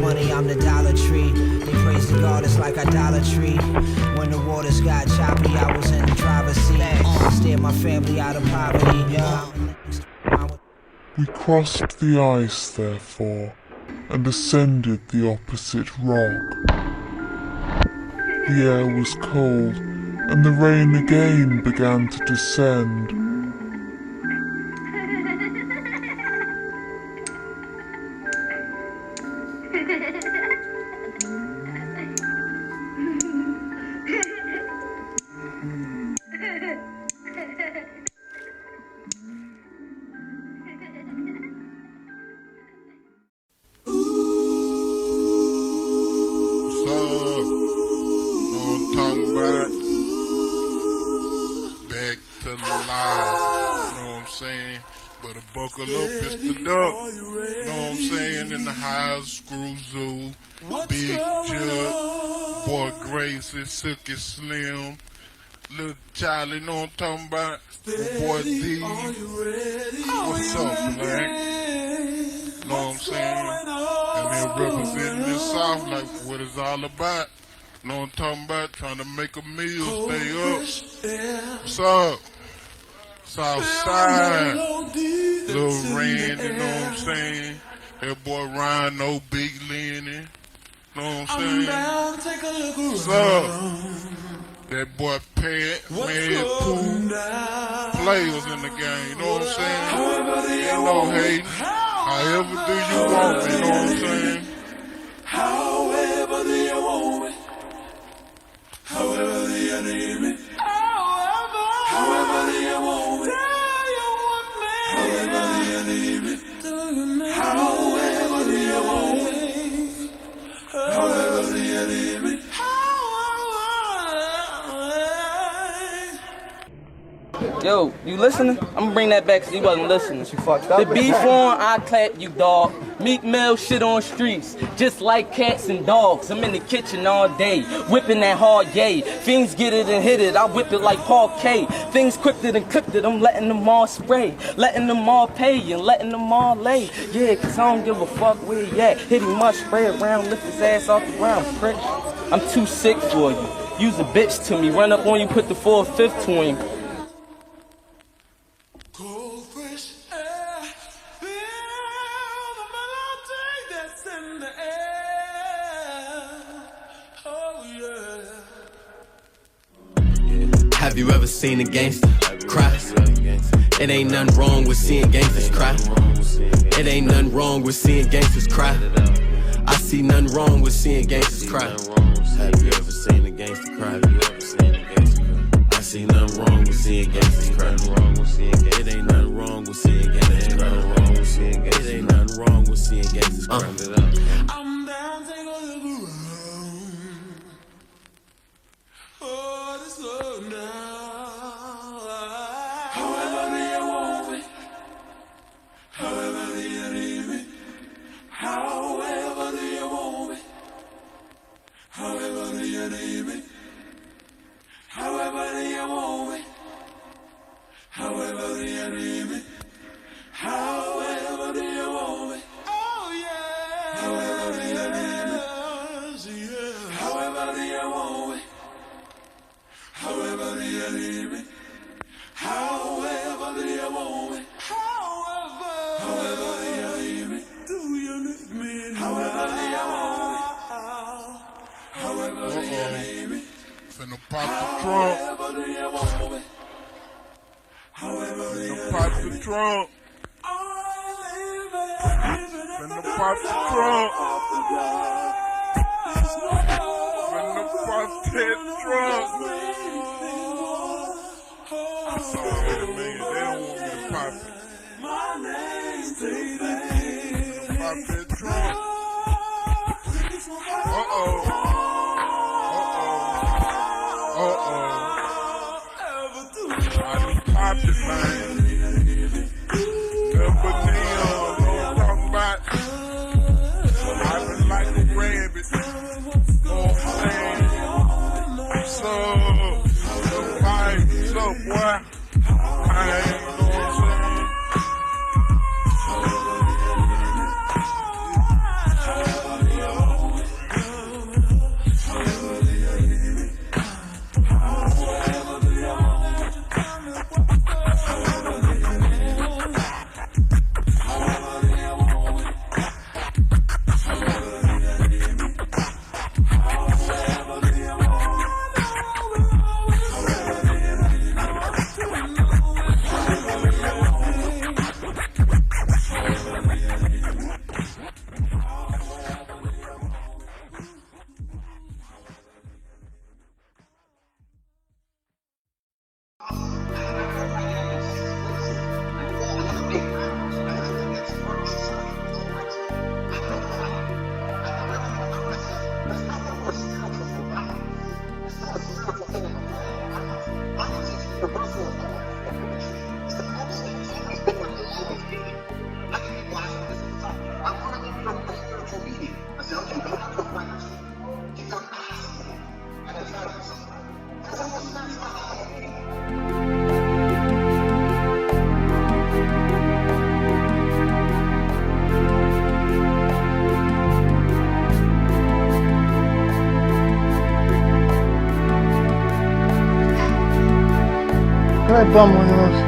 Money, I'm the Dollar Tree. They praise the God, it's like idolatry. When the waters got choppy, I was in the driver's seat. Steered my family out of poverty. We crossed the ice, therefore, and ascended the opposite rock. The air was cold, and the rain again began to descend. Back to the live, you know what I'm saying? Better buckle up, it's the duck, you know what I'm saying? In the house, Screw Zoo, Big Jud, Boy Gracie, Silky Slim, Little Charlie, you know what I'm talking about? Boy D, what's up, man? You know what I'm saying? And they're representing the South like what it's all about. You know what I'm talking about? Trying to make a meal, stay up. What's up? Southside. Lil Rand, you know what I'm saying? That boy Ryan, no Big Lenny. You know what I'm saying? What's up? That boy Pat, man, cool players in the game, you know what I'm saying? You know, hating. However do you want me, you know what I'm saying? However do you want me? However do you need me? However do you want me? However do you need me? However do you want me? However do you need me? Yo, you listening? I'm gonna bring that back because you wasn't listening. You fucked up. The beef on, I clap you, dog. Meek Mill shit on streets, just like cats and dogs. I'm in the kitchen all day, whipping that hard yay. Fiends get it and hit it, I whip it like parquet. Things quicked it and cooked it, I'm letting them all spray. Letting them all pay and letting them all lay. Yeah, cause I don't give a fuck where he at. Hit him much, spray around, lift his ass off the ground, prick. I'm too sick for you. Use a bitch to me, run up on you, put the 4/5 to him. Cold, fresh air, feel the melody that's in the air. Oh yeah. Have you ever seen a gangster cry? It ain't nothing wrong with seeing gangsters cry. It ain't nothing wrong with seeing gangsters cry. I see nothing wrong with seeing gangsters cry. Have you ever seen a gangster cry? Have you ever seen a gangster cry? I see nothing wrong with seeing gangsters cry. It ain't nothing wrong with seeing gangsters cry. It ain't nothing wrong with seeing gangsters cry. I'm down, take a look around. Oh, this love now. However do you want me? However do you need me? However do you want me? However do you need me? However do you want me? However do you need me? However do you want me? Oh yeah. However do you need me? Yeah. However do you want me? However do you need me, however do you want me, however do you need me, do you need me, however do you want me, however do you need me, Finna pop the trunk. however do you want me, however do you Finna pop the trunk. Finna pop the trunk. Finna pop that trunk. Oh, wait a minute, they don't want me to pop it. Pop that trunk. Uh-oh. I done popped it, man. Number neon, know what I'm talking about? I've been like a rabbit. Know what I'm saying? What's up? What's up, boy? Hey, you know what I'm saying? Can I bum one of those?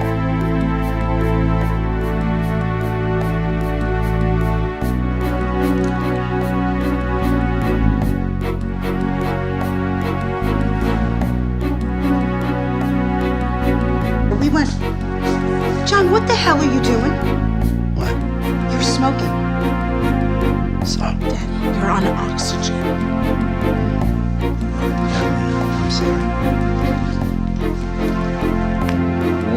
We went, John, what the hell are you doing? What? You're smoking. So? Daddy, you're on oxygen. I'm sorry.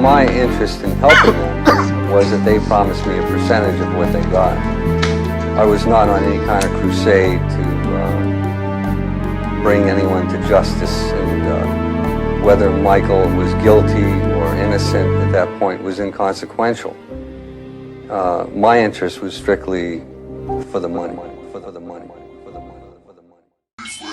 My interest in helping them was that they promised me a percentage of what they got. I was not on any kind of crusade to bring anyone to justice, and whether Michael was guilty or innocent at that point was inconsequential. My interest was strictly for the money, for the money, for the money, for the money.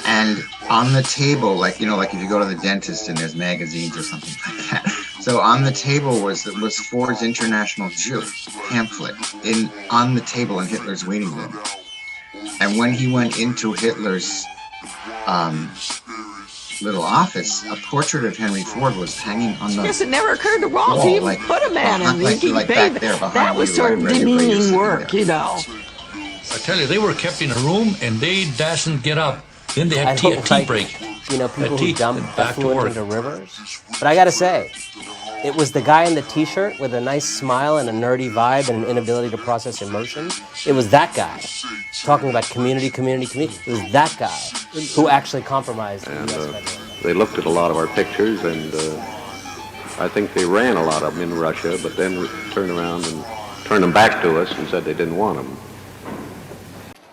And on the table, like, you know, like if you go to the dentist and there's magazines or something like that. So on the table was Ford's International Jew pamphlet on the table in Hitler's waiting room. And when he went into Hitler's little office, a portrait of Henry Ford was hanging on the Yes, it never occurred to Walt wall, to even like, put a man in like, the like back there behind That was you, sort of right where you're demeaning sitting work, there. you know. I tell you, they were kept in a room and they dasn't get up. Then they had a tea break. You know, people tea, who dump and back to effluent work. into rivers. But I gotta say, it was the guy in the t-shirt with a nice smile and a nerdy vibe and an inability to process emotion. It was that guy talking about community. It was that guy who actually compromised the U.S. federal. They looked at a lot of our pictures, and I think they ran a lot of them in Russia, but then turned around and turned them back to us and said they didn't want them.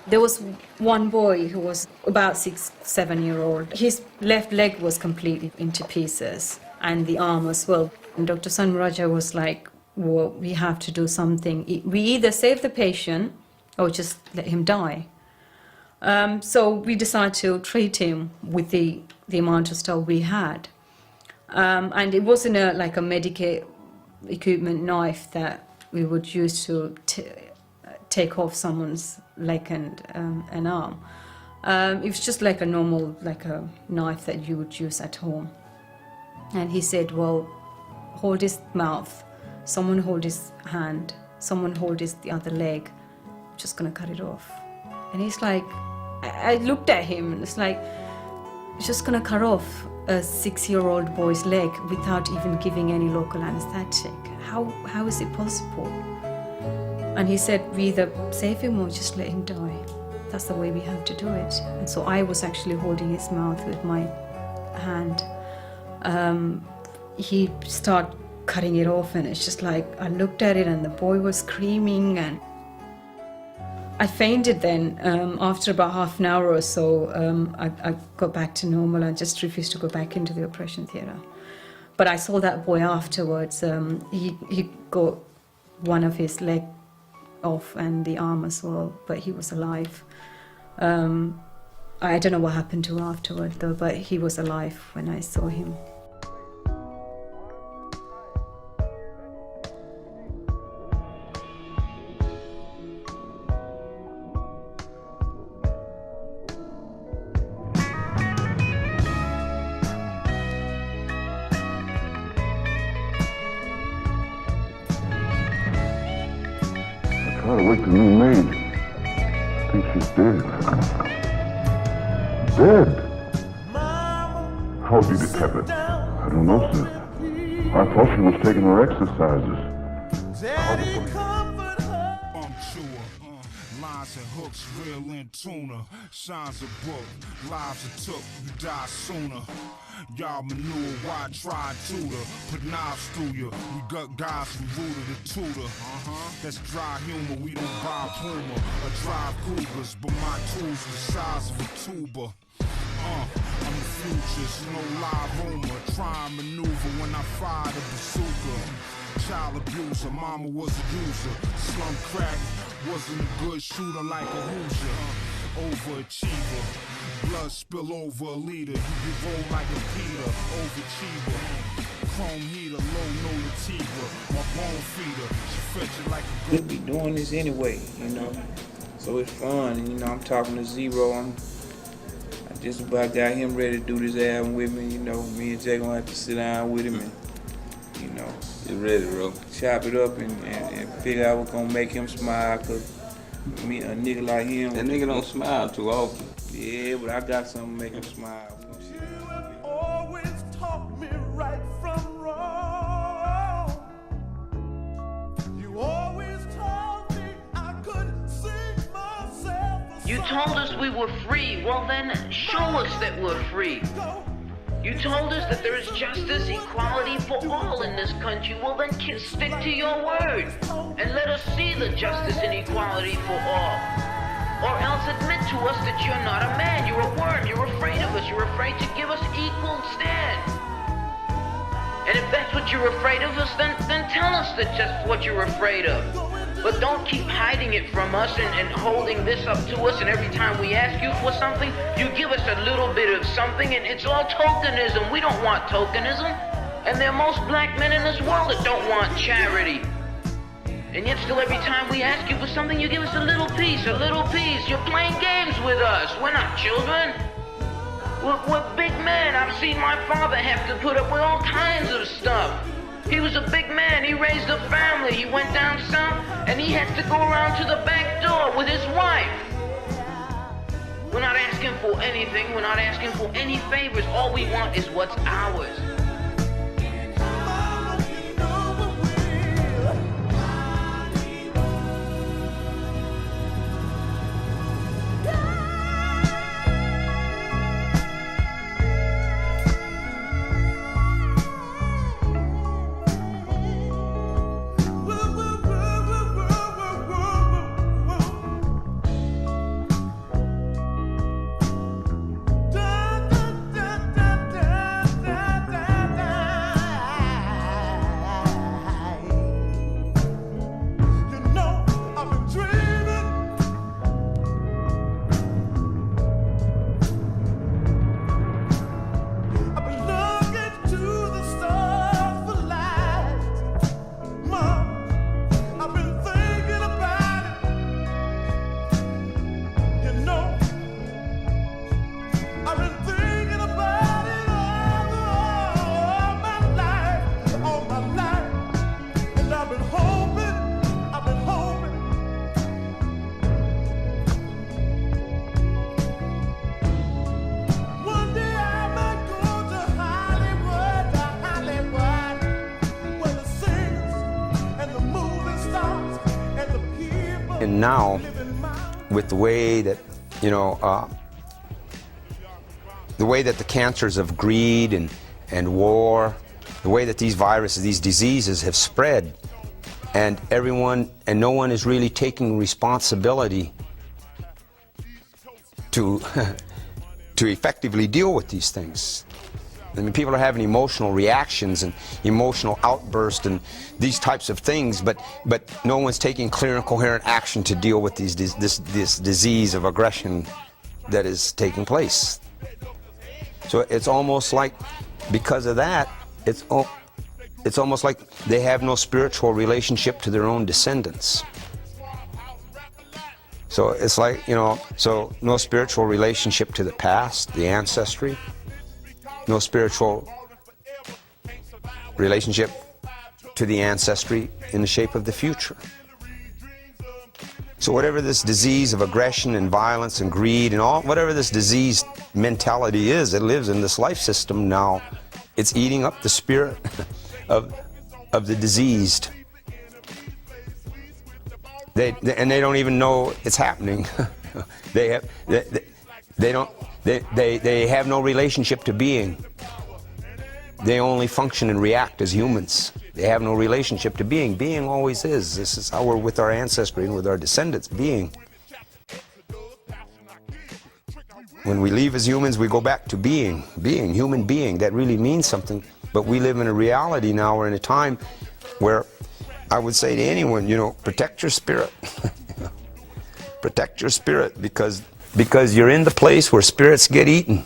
There was one boy who was about 6-7-year-old. His left leg was completely into pieces, and the arm as well. And Dr. Sanraja was like, well, we have to do something. We either save the patient or just let him die. So we decided to treat him with the amount of stuff we had. And it wasn't like a medical equipment knife that we would use to take off someone's leg and an arm. It was just like a normal, like a knife that you would use at home. And he said, well, hold his mouth, someone hold his hand, someone hold the other leg, I'm just gonna cut it off. And he's like, I looked at him and it's like, he's just gonna cut off a 6-year-old boy's leg without even giving any local anesthetic. How is it possible? And he said, we either save him or just let him die. That's the way we have to do it. And so I was actually holding his mouth with my hand. He started cutting it off, and it's just like, I looked at it and the boy was screaming, and I fainted then. After about half an hour or so, I got back to normal. I just refused to go back into the operation theatre. But I saw that boy afterwards. He got one of his leg off and the arm as well, but he was alive. I don't know what happened to him afterward though, but he was alive when I saw him. Try to wake the new maid. I think she's dead. Dead? How did it happen? I don't know, sir. I thought she was taking her exercises. Lines and hooks, real in tuna. Shines a book, lives are took, you die sooner. Y'all manure, why try and tutor? Put knives through you. We got guys from Rooter to Tutor. That's dry humor, we don't buy Puma or drive Cougars, but my tools the size of a tuba. I'm the future, no live rumor. Try and maneuver when I fire the bazooka. Child abuser, mama was a user. Slum crack, wasn't a good shooter like a Hoosier. Overachiever, blood spill over a leader. You get rolled like a Peter, overachiever. Chrome heater, low notativa. My bone feeder, she fetch it like a We'll be doing this anyway, you know. So it's fun, and you know, I'm talking to Zero. I just about got him ready to do this album with me, you know. Me and Jay gonna have to sit down with him and, you know, you ready, bro? Chop it up and figure out what's gonna make him smile, cause me, a nigga like him. That nigga don't smile too often. Yeah, but I got something to make him smile. Always taught me right from wrong. You always told me I could sing myself. You told us we were free. Well then, show us that we're free. You told us that there is justice, equality for all in this country. Well then, stick to your word and let us see the justice and equality for all. Or else admit to us that you're not a man, you're a worm, you're afraid of us, you're afraid to give us equal stand. And if that's what you're afraid of us, then tell us that just what you're afraid of. But don't keep hiding it from us and holding this up to us, and every time we ask you for something, you give us a little bit of something, and it's all tokenism. We don't want tokenism. And there are most black men in this world that don't want charity. And yet still every time we ask you for something, you give us a little piece, a little piece. You're playing games with us. We're not children. We're big men. I've seen my father have to put up with all kinds of stuff. He was a big man, he raised a family, he went down south, and he had to go around to the back door with his wife. We're not asking for anything, we're not asking for any favors, all we want is what's ours. And now, with the way that, you know, the way that the cancers of greed and war, the way that these viruses, these diseases have spread, and no one is really taking responsibility to to effectively deal with these things. I mean, people are having emotional reactions and emotional outbursts and these types of things, but no one's taking clear and coherent action to deal with this disease of aggression that is taking place. So it's almost like, because of that, it's almost like they have no spiritual relationship to their own descendants. So it's like, you know, so no spiritual relationship to the past, the ancestry, no spiritual relationship to the ancestry in the shape of the future. So whatever this disease of aggression and violence and greed and all, whatever this diseased mentality is that lives in this life system now, it's eating up the spirit of the diseased. They don't even know it's happening. They have no relationship to being. They only function and react as humans. They have no relationship to being. Being always is. This is how we're with our ancestry and with our descendants, being. When we leave as humans, we go back to being, human being. That really means something. But we live in a reality now, we're in a time where I would say to anyone, you know, protect your spirit. Protect your spirit, because you're in the place where spirits get eaten.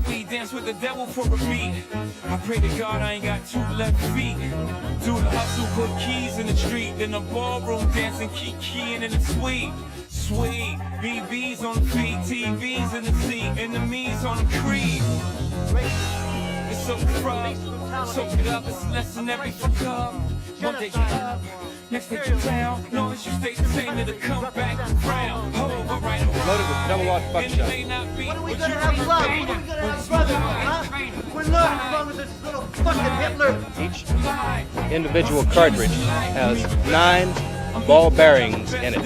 We dance with the devil for a beat. I pray to God I ain't got two left feet. Do the hustle, put keys in the street. In the ballroom dancing, keying in the suite. Sweet, BBs on the feet, TVs in the seat, enemies on the creed. It's so rough, soak it up, it's less than every fuck up. One day you're up, next day you're down. Long as you stay the same, it'll come back around. Hold over right around. Loaded with double-lock buckshot. When are we gonna have love? When are we gonna have brother, huh? We're not as long as this little fucking Hitler. Each individual cartridge has 9 ball bearings in it.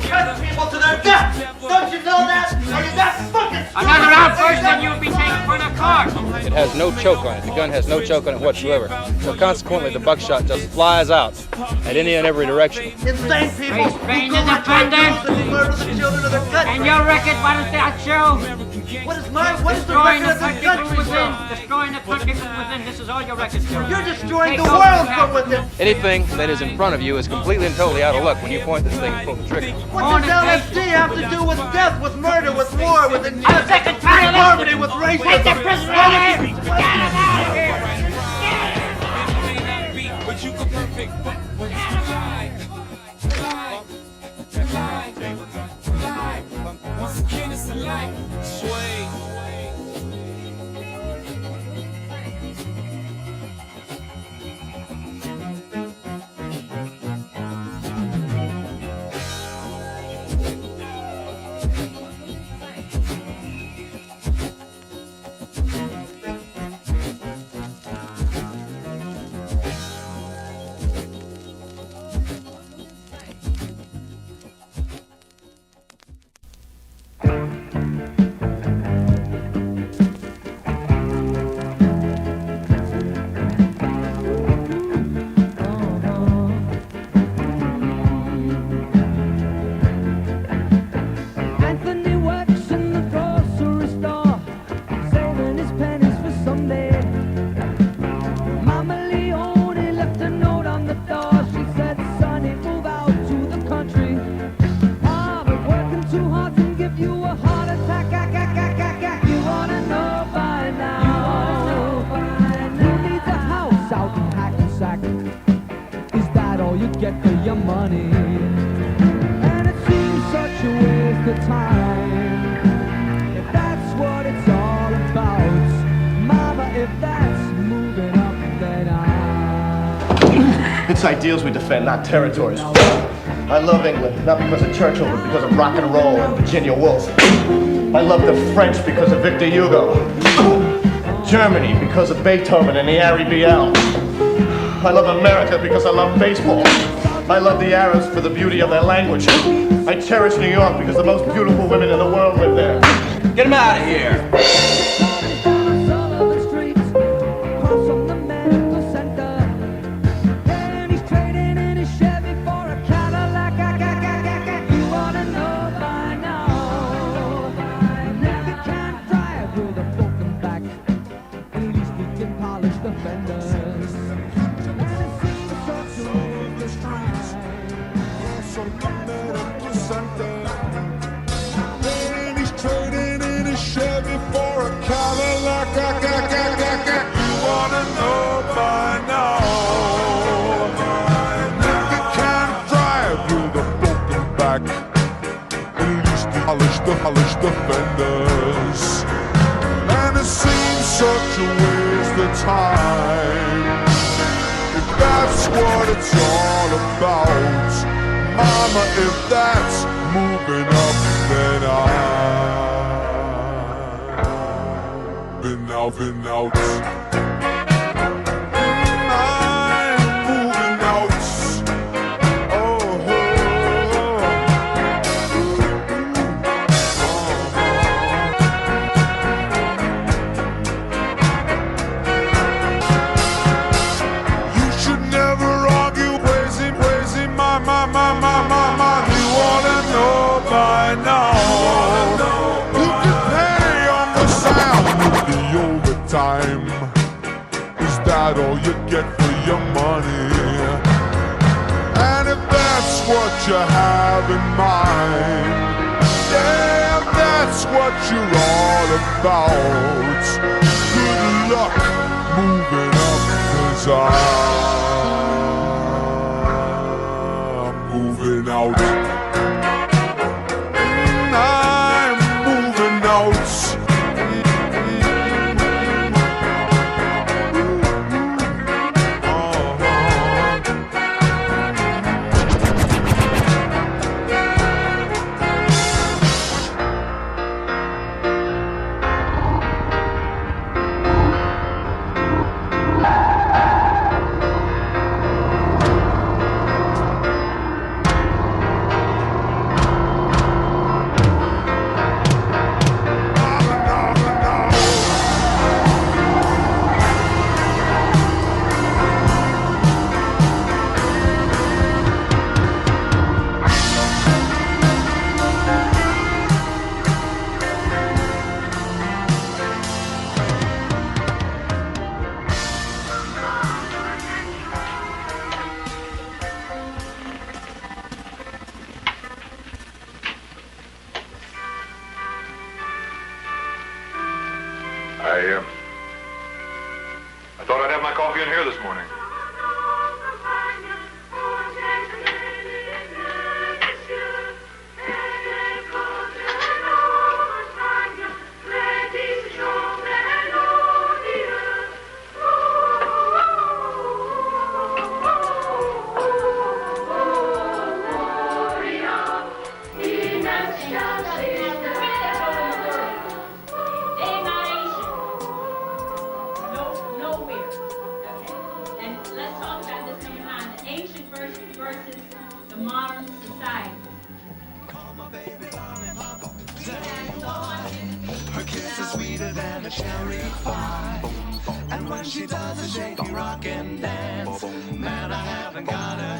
Cut people to their death! Don't you know that? Are you that fucking another outburst and you would be taken for the car! It has no choke on it. The gun has no choke on it whatsoever. So consequently, the buckshot just flies out at any and every direction. Insane people Restrain who the go like defendant! and murder the children of their country! And your record, what does that show? What is mine? What is the Destroying record the of this country from country within. show? Destroying the country from within. This is all your records show. You're destroying Take the over world now. from within! Anything that is in front of you is completely and totally out of luck when you point this thing and pull the trigger. What does LSD have to do with death, with murder, with war, with I'm sick and tired of this. poverty, with racism? Take the prisoner out of here! Get him out of here! But you can perfect when once again it's a life. Sway. Anthony works in the grocery store, saving his pennies for someday. Mama Leone left a note on the door. She said, "Sonny, move out to the country. I've been working too hard to give you a heart attack. You wanna know by now? Who needs a house out in Hackensack? Is that all you get for your money? And it seems such a waste of time. If that's what it's all about, Mama, if that's moving up, then It's ideals we defend, not territories. I love England, not because of Churchill, but because of rock and roll and Virginia Woolf. I love the French because of Victor Hugo. Germany because of Beethoven and the Harry BL. I love America because I love baseball. I love the Arabs for the beauty of their language. I cherish New York because the most beautiful women in the world live there. Get him out of here. Polished defenders, and it seems such a waste of time. If that's what it's all about, Mama, if that's moving up, then I've been out. Time. Is that all you get for your money? And if that's what you have in mind, yeah, if that's what you're all about, good luck moving up, 'cause I'm moving out. I'm moving out. I thought I'd have my coffee in here this morning.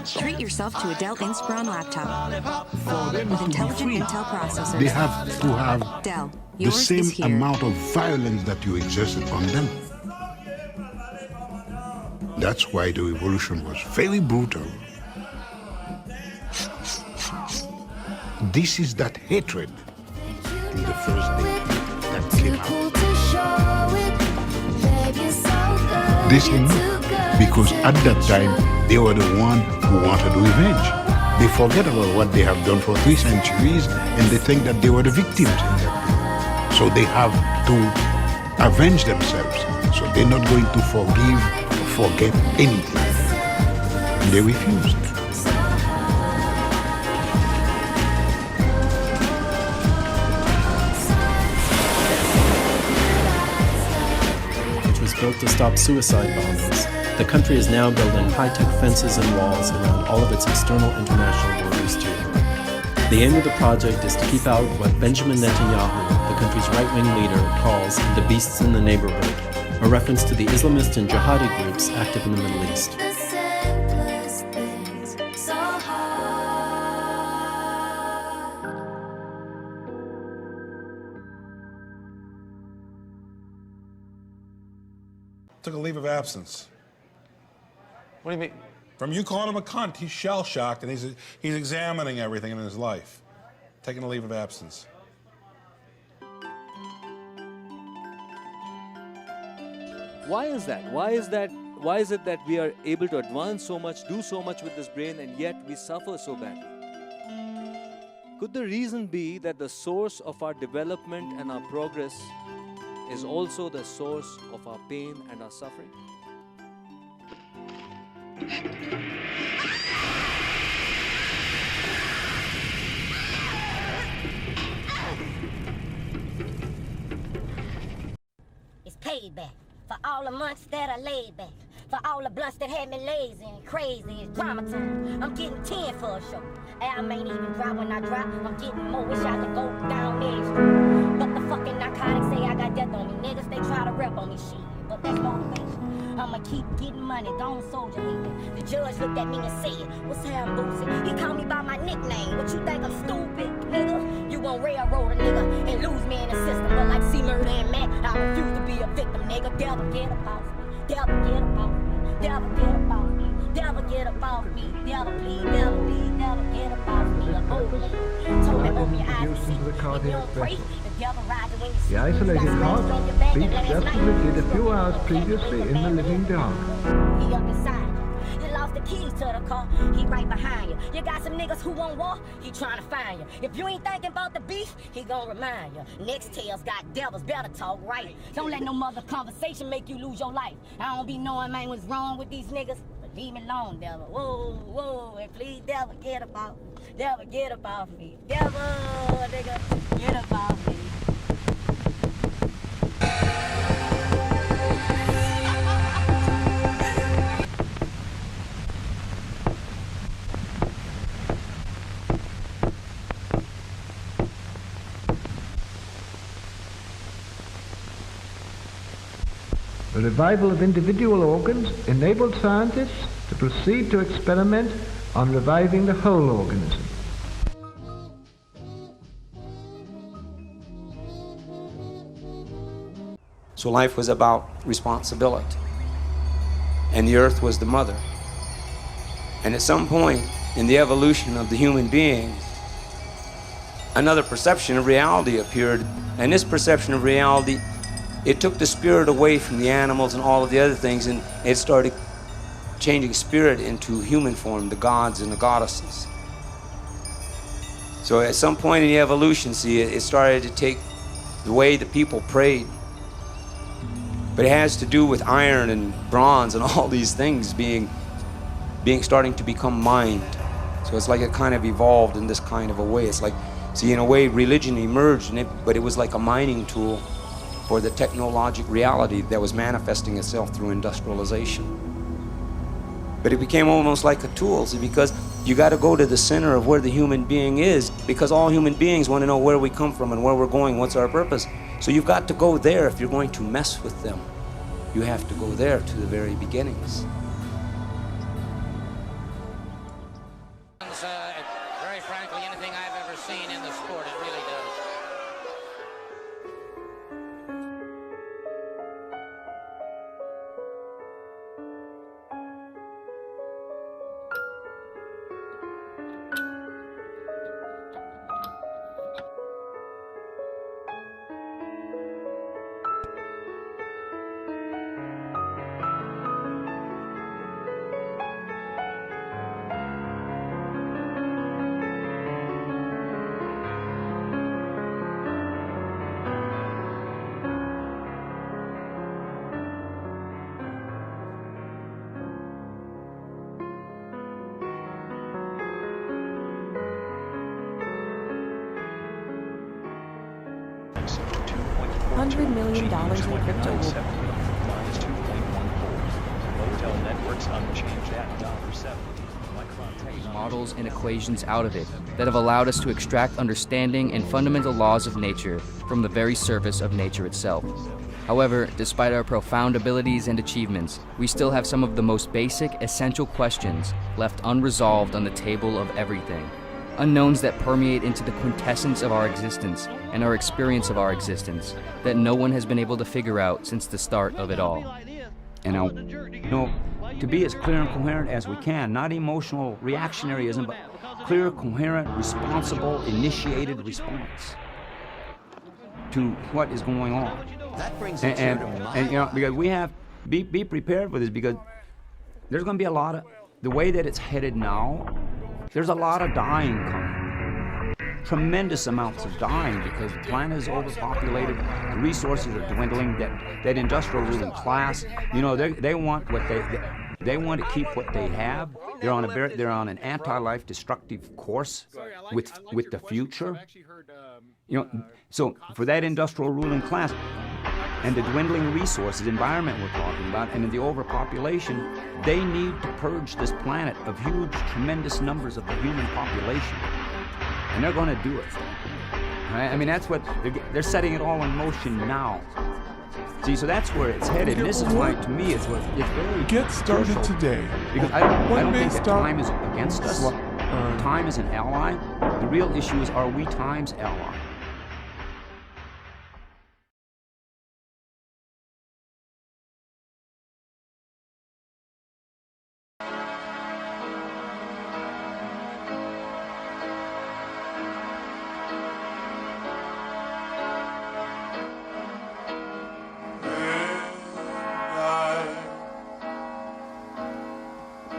Treat yourself to a Dell Inspiron laptop with intelligent Intel processors. They have to have Dell, the yours same is here. amount of violence that you exerted on them. That's why the revolution was very brutal. This is that hatred in the first day that came out. They say no, because at that time they were the one who wanted revenge. They forget about what they have done for 3 centuries and they think that they were the victims in that thing. So they have to avenge themselves. So they're not going to forgive or forget anything. And they refused. Which was built to stop suicide bombings. The country is now building high-tech fences and walls around all of its external international borders too. The aim of the project is to keep out what Benjamin Netanyahu, the country's right-wing leader, calls the beasts in the neighborhood, a reference to the Islamist and jihadi groups active in the Middle East. Took a leave of absence. What do you mean? From you calling him a cunt, he's shell-shocked, and he's examining everything in his life. Taking a leave of absence. Why is that? Why is it that we are able to advance so much, do so much with this brain, and yet we suffer so badly? Could the reason be that the source of our development and our progress is also the source of our pain and our suffering? It's payback for all the months that I laid back, for all the blunts that had me lazy and crazy. It's drama time. I'm getting 10 for a show. Album ain't even drop when I drop. I'm getting more. Wish I could go down there straight. But the fucking narcotics say I got death on me. Niggas, they try to rep on me shit. But that's motivation. I'ma keep getting money. Don't soldier hate me. The judge looked at me and said, what's happening, Boosie? He called me by my nickname. What you think I'm stupid, nigga? You gon' railroad a nigga and lose me in the system. But like C-Murder and Mac, I refuse to be a victim, nigga. Devil get up off me. Devil get up off me. Devil get up off me. Devil get up off me. Devil please, devil please, devil get up off me. A old lady told me open your eyes and see. If you don't pray, the devil rides when you see. The isolated heart beats just as it did a few hours previously in the living dark. He up inside you. You lost the keys to the car. He right behind you. You got some niggas who won't walk. He trying to find you. If you ain't thinking about the beef, he gon' remind you. Next tales got devils. Better talk right. Don't let no mother conversation make you lose your life. I don't be knowing, man, what's wrong with these niggas. But leave me alone, devil. Whoa, whoa, and please, devil, get up off me. Devil, get up off me. Devil, nigga, get up off me. The revival of individual organs enabled scientists to proceed to experiment on reviving the whole organism. So life was about responsibility. And the earth was the mother. And at some point in the evolution of the human being, another perception of reality appeared. And this perception of reality, it took the spirit away from the animals and all of the other things, and it started changing spirit into human form, the gods and the goddesses. So at some point in the evolution, see, it started to take the way the people prayed. But it has to do with iron and bronze and all these things starting to become mind. So it's like it kind of evolved in this kind of a way. It's like, see, in a way, religion emerged, but it was like a mining tool for the technologic reality that was manifesting itself through industrialization. But it became almost like a tool, see, because you got to go to the center of where the human being is, because all human beings want to know where we come from and where we're going, what's our purpose. So you've got to go there if you're going to mess with them. You have to go there to the very beginnings. Very frankly, anything I've ever seen in the sport, it really does. $100 million in crypto. tell networks unchanged at $7. Models and equations out of it that have allowed us to extract understanding and fundamental laws of nature from the very surface of nature itself. However, despite our profound abilities and achievements, we still have some of the most basic, essential questions left unresolved on the table of everything. Unknowns that permeate into the quintessence of our existence and our experience of our existence that no one has been able to figure out since the start of it all. And to be as clear and coherent as we can, not emotional reactionaryism, but clear, coherent, responsible, initiated response to what is going on. That brings and because we have be prepared for this, because there's going to be a lot of the way that it's headed now. There's a lot of dying coming, tremendous amounts of dying, because the planet is overpopulated, the resources are dwindling. That industrial ruling class, they want what they want to keep what they have. They're on an anti-life destructive course with the future. So for that industrial ruling class and the dwindling resources, environment we're talking about, and the overpopulation, they need to purge this planet of huge, tremendous numbers of the human population, and they're going to do it. Right? I mean, that's what they're setting it all in motion now. See, so that's where it's headed. And this is why, to me, it's very get started crucial. Today. Because I don't think that time is against us. Time is an ally. The real issue is, are we time's ally?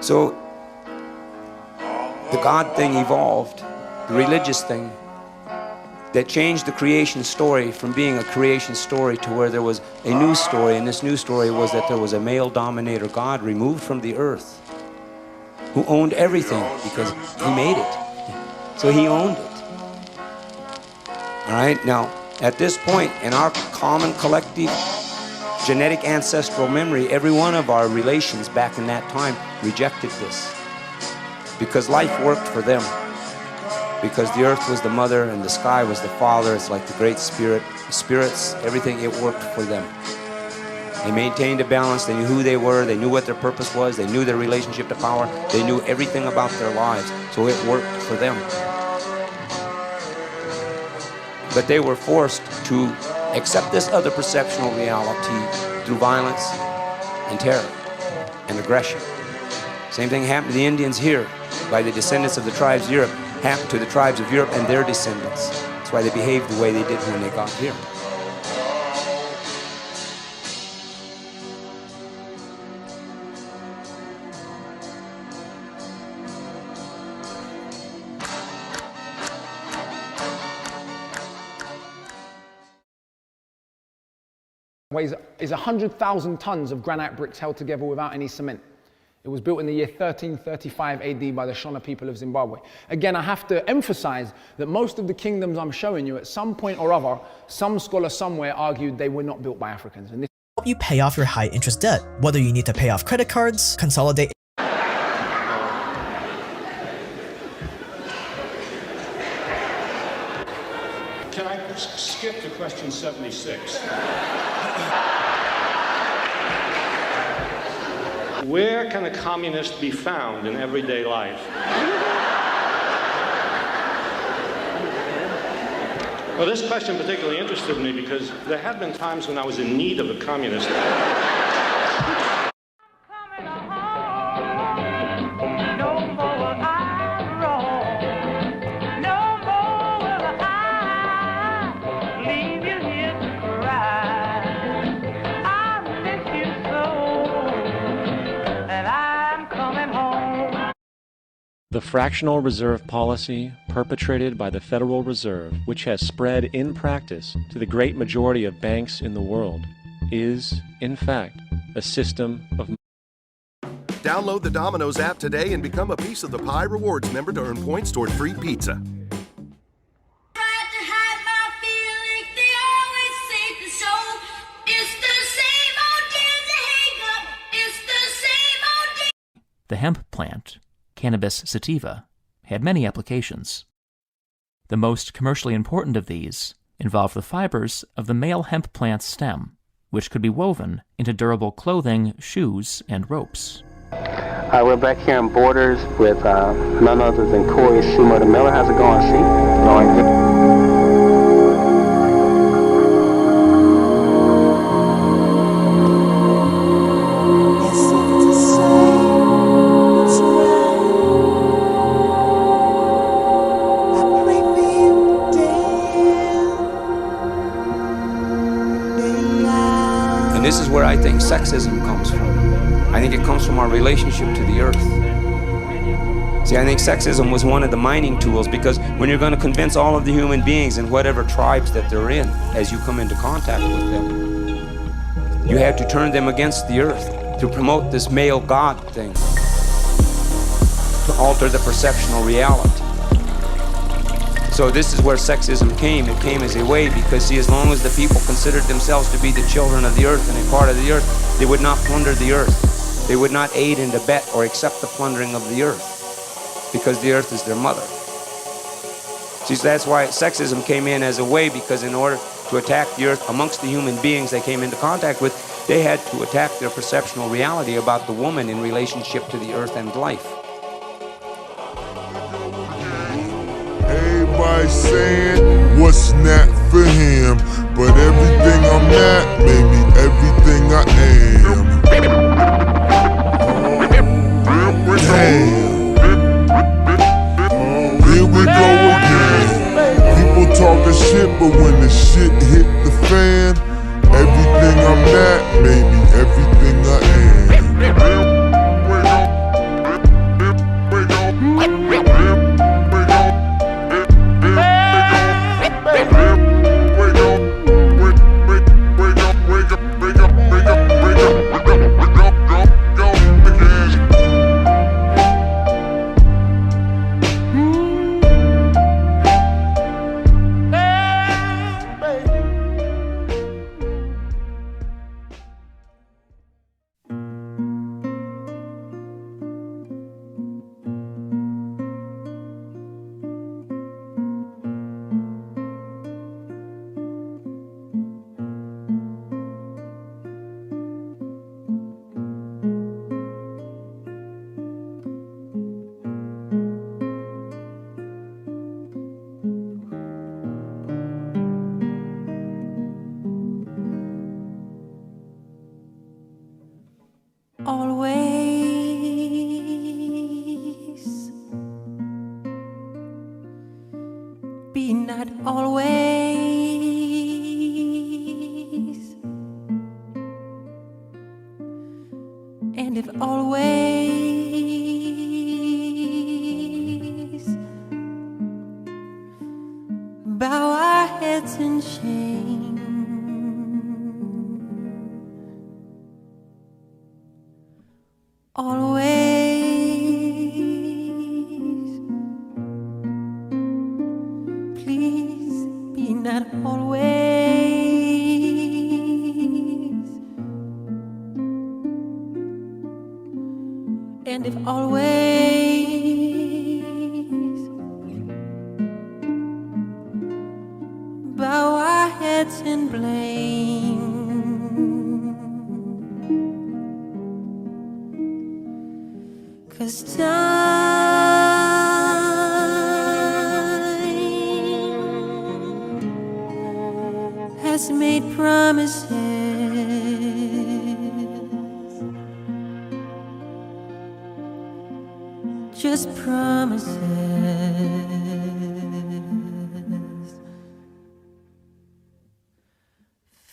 So the God thing evolved, the religious thing that changed the creation story from being a creation story to where there was a new story, and this new story was that there was a male dominator God removed from the earth who owned everything because he made it. So he owned it. All right, now at this point in our common collective genetic ancestral memory, every one of our relations back in that time rejected this, because life worked for them, because the earth was the mother and the sky was the father. It's like the great spirit, the spirits, everything, it worked for them. They maintained a balance. They knew who they were. They knew what their purpose was. They knew their relationship to power. They knew everything about their lives, so it worked for them. But they were forced to accept this other perceptual reality through violence and terror and aggression. Same thing happened to the Indians here by the descendants of the tribes of Europe, happened to the tribes of Europe and their descendants. That's why they behaved the way they did when they got here. Is 100,000 tons of granite bricks held together without any cement. It was built in the year 1335 AD by the Shona people of Zimbabwe. Again, I have to emphasize that most of the kingdoms I'm showing you, at some point or other, some scholar somewhere argued they were not built by Africans. And this help you pay off your high interest debt, whether you need to pay off credit cards, consolidate. Can I skip to question 76? Where can a communist be found in everyday life? Well, this question particularly interested me because there have been times when I was in need of a communist. The fractional reserve policy perpetrated by the Federal Reserve, which has spread in practice to the great majority of banks in the world, is, in fact, a system of... Download the Domino's app today and become a Piece of the Pie Rewards member to earn points toward free pizza. It's the same old The hemp plant, Cannabis sativa, had many applications. The most commercially important of these involved the fibers of the male hemp plant's stem, which could be woven into durable clothing, shoes, and ropes. We're back here in Borders with none other than Corey Shoemaker Miller. How's it going, C? Going good. And this is where I think sexism comes from. I think it comes from our relationship to the earth. See, I think sexism was one of the mining tools, because when you're going to convince all of the human beings in whatever tribes that they're in, as you come into contact with them, you have to turn them against the earth to promote this male god thing, to alter the perceptional reality. So this is where sexism came. It came as a way because, see, as long as the people considered themselves to be the children of the earth and a part of the earth, they would not plunder the earth. They would not aid and abet or accept the plundering of the earth, because the earth is their mother. See, so that's why sexism came in as a way, because in order to attack the earth amongst the human beings they came into contact with, they had to attack their perceptional reality about the woman in relationship to the earth and life. Everybody saying what's not for him, but everything I'm not made me everything I am. Damn. Here we go again. People talking shit, but when the shit hit the fan, everything I'm not made me everything I am. Always be not always, and if always, bow our heads in shame. Always, please be not always, and if always, bow our heads in blame. 'Cause time has made promises, just promises.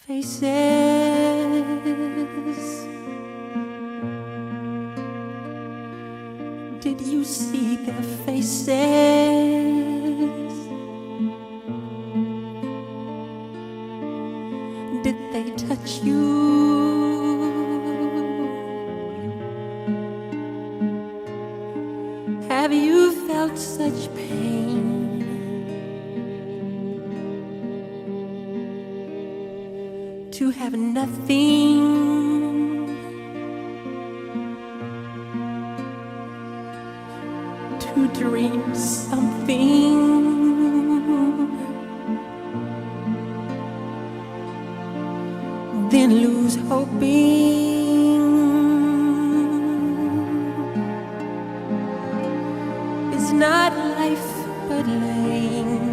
Faces, did you see their faces? Did they touch you? Have you felt such pain? To have nothing dream something, then lose hoping. It's not life but lame.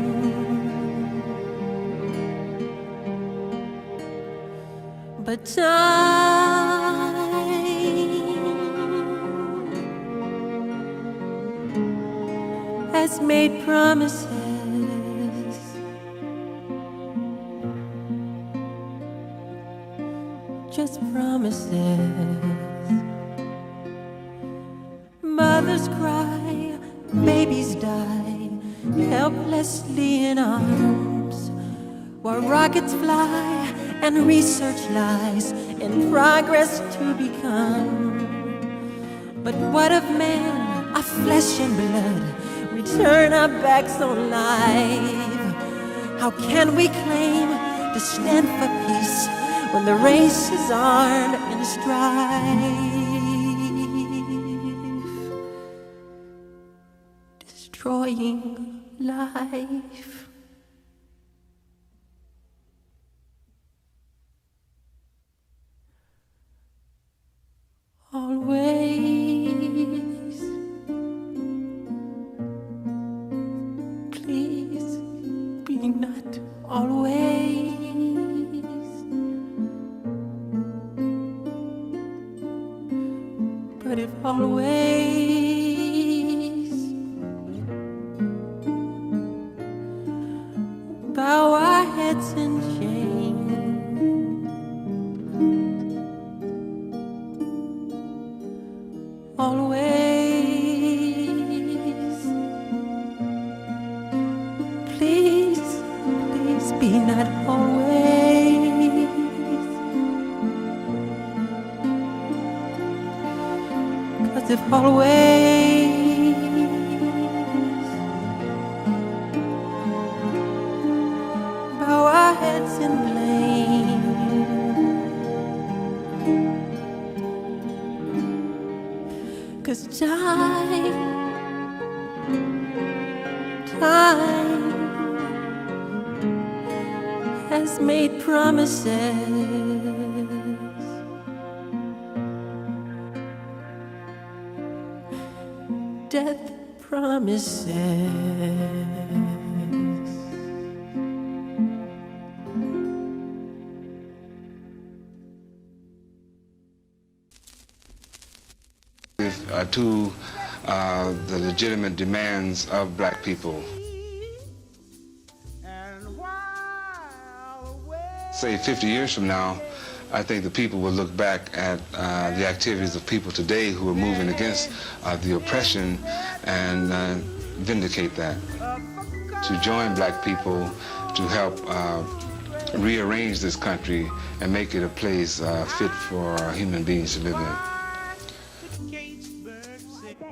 But time has made promises, just promises. Mothers cry, babies die, helplessly in arms, while rockets fly and research lies in progress to become. But what of man, our flesh and blood? We turn our backs on life. How can we claim to stand for peace when the races aren't in strife? Destroying life. Always, please be not always. But if always, bow our heads in shame. Always, please, please be not always. Cause if always, bow our heads in blame. Cause time has made promises, death promises. To the legitimate demands of black people. Say 50 years from now, I think the people will look back at the activities of people today who are moving against the oppression and vindicate that. To join black people to help rearrange this country and make it a place fit for human beings to live in.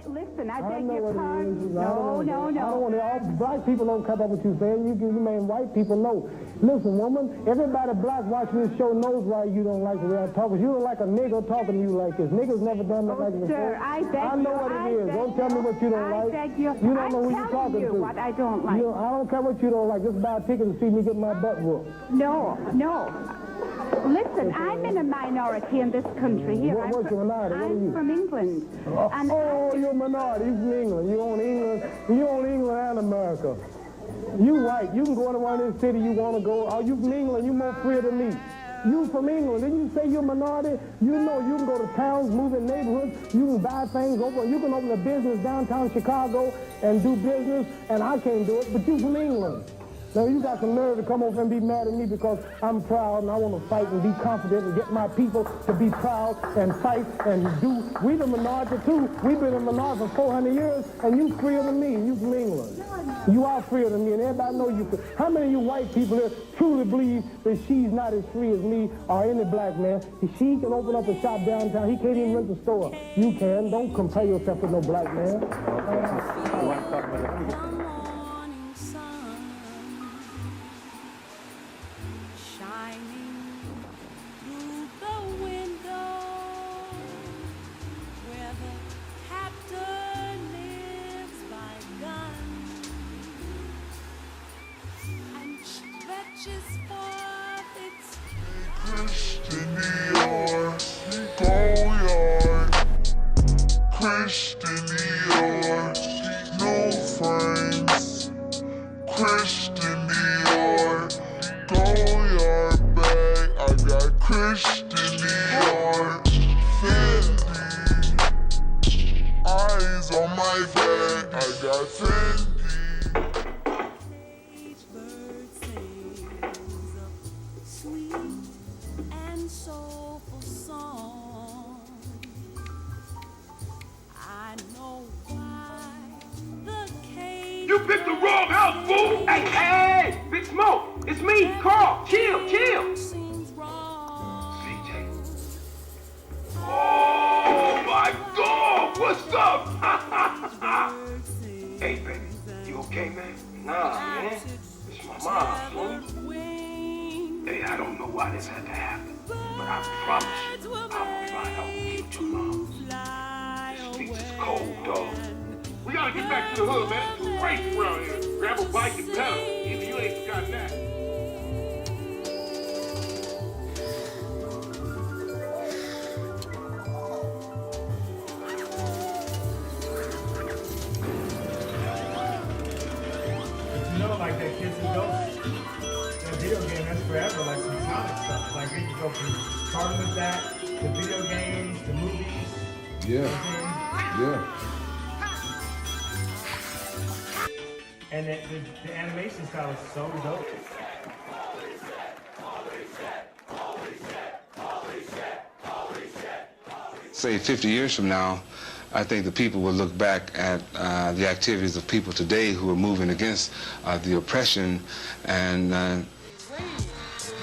Listen, I beg your pardon. No. I don't want to. All black people don't come up with you saying. You mean white people know. Listen, woman, everybody black watching this show knows why you don't like the way I talk. You don't like a nigger talking to you like this. Niggers never done nothing like this before. Sir, I beg you. I know what it is. Don't tell me what you don't like. I beg you. You don't know who you're talking to. What I don't like. I don't care what you don't like. Just buy a ticket to see me get my butt whooped. No. Listen, I'm in a minority in this country here. What's your minority? What are you? I'm from England. You're a minority. You're from England. You own England. You own England and America. You white. You can go to one of this city you want to go. Are you from England? You more free than me. You from England. Didn't you say you're a minority? You know you can go to towns, move in neighborhoods. You can buy things over. You can open a business downtown Chicago and do business, and I can't do it, but you from England. Now, you got some nerve to come over and be mad at me because I'm proud and I want to fight and be confident and get my people to be proud and fight and do. We the minority, too. We've been a minority for 400 years, and you freer than me. You from England. You are freer than me, and everybody know you. How many of you white people here truly believe that she's not as free as me or any black man? She can open up a shop downtown. He can't even rent a store. You can. Don't compare yourself with no black man. You want to talk about that? destiny on Fendi. Eyes on my back, I got Fendi. Sweet and soulful song. I know why the cage. You picked the wrong house, fool! Hey, hey, Big Smoke! It's me, Carl! Chill, chill! CJ. Oh, my dog! What's up? Hey, baby, you okay, man? Nah, man. It's my mom, fool. Hey, I don't know why this had to happen, but I promise you, I will find out who killed your mom. This beach is cold, dog. We gotta get back to the hood, man. It's too crazy around here. Grab a bike and pedal. Either you ain't forgotten that. You know, like that Kids and Ghosts, that video game, that's forever, like some Sonic stuff. Like, you can go from starting with that, to video games, to movies. Yeah, yeah. And the animation style is so dope. Say 50 years from now, I think the people will look back at the activities of people today who are moving against the oppression and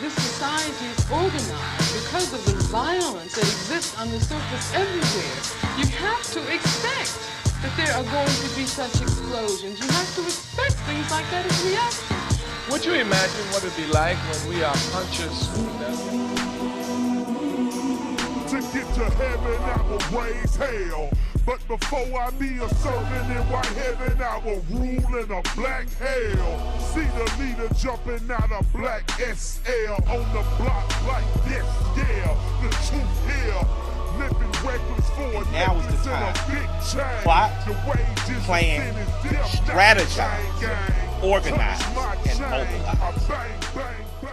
This society is organized because of the violence that exists on the surface everywhere. You have to expect that there are going to be such explosions. You have to expect things like that as reactions. Would you imagine what it'd be like when we are conscious? To get to heaven, I will raise hell. But before I be a servant in white heaven, I will rule in a black hell. See the leader jumping out of black SL on the block like this, yeah. The truth here, living reckless for a now is the time. Plot, plan, strategize, organize, and mobilize.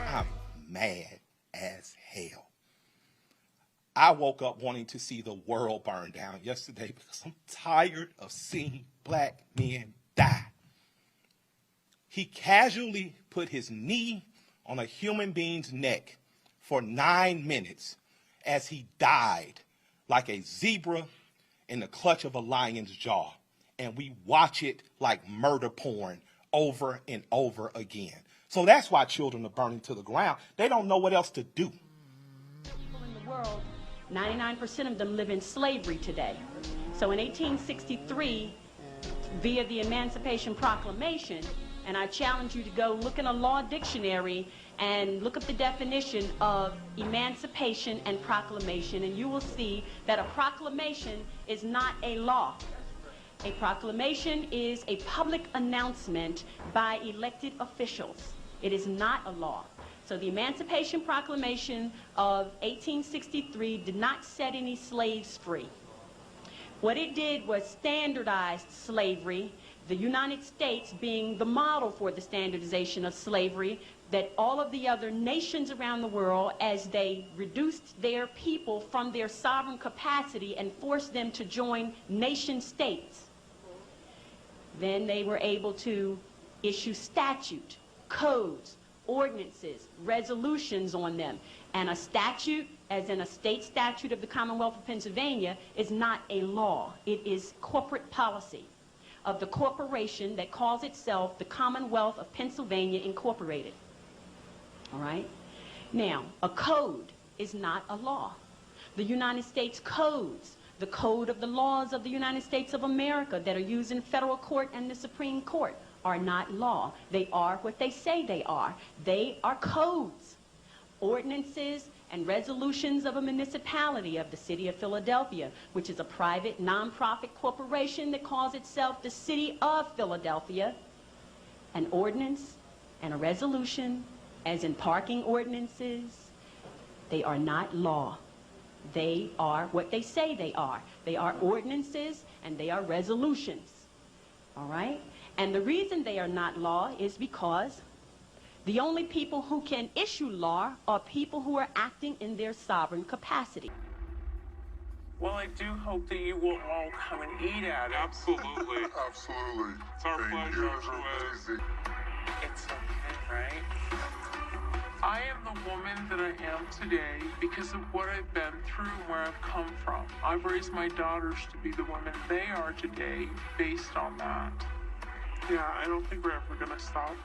I'm mad as hell. I woke up wanting to see the world burn down yesterday because I'm tired of seeing black men die. He casually put his knee on a human being's neck for 9 minutes as he died like a zebra in the clutch of a lion's jaw. And we watch it like murder porn over and over again. So that's why children are burning to the ground. They don't know what else to do. In the world, 99% of them live in slavery today. So in 1863, via the Emancipation Proclamation, and I challenge you to go look in a law dictionary and look up the definition of emancipation and proclamation, and you will see that a proclamation is not a law. A proclamation is a public announcement by elected officials. It is not a law. So the Emancipation Proclamation of 1863 did not set any slaves free. What it did was standardized slavery, the United States being the model for the standardization of slavery, that all of the other nations around the world, as they reduced their people from their sovereign capacity and forced them to join nation states, then they were able to issue statute, codes, ordinances, resolutions on them. And a statute, as in a state statute of the Commonwealth of Pennsylvania, is not a law. It is corporate policy of the corporation that calls itself the Commonwealth of Pennsylvania Incorporated. All right? Now, a code is not a law. The United States codes, the code of the laws of the United States of America that are used in federal court and the Supreme Court, are not law. They are what they say they are. They are codes, ordinances, and resolutions of a municipality of the city of Philadelphia, which is a private nonprofit corporation that calls itself the City of Philadelphia. An ordinance and a resolution, as in parking ordinances, they are not law. They are what they say they are. They are ordinances and they are resolutions. All right? And the reason they are not law is because The only people who can issue law are people who are acting in their sovereign capacity. Well, I do hope that you will all come and eat at it. Absolutely. Absolutely. It's our pleasure, Joyce. It's okay, right? I am the woman that I am today because of what I've been through and where I've come from. I've raised my daughters to be the women they are today based on that. Yeah, I don't think we're ever gonna stop.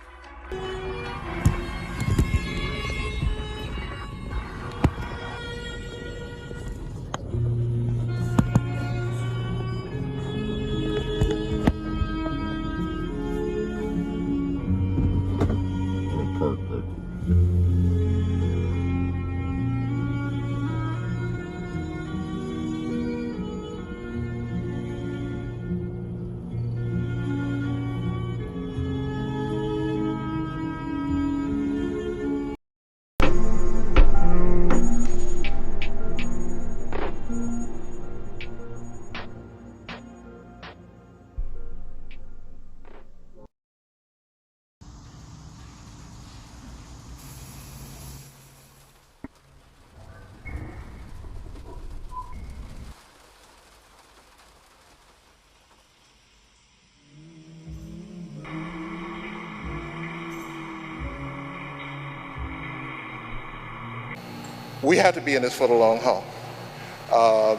We have to be in this for the long haul.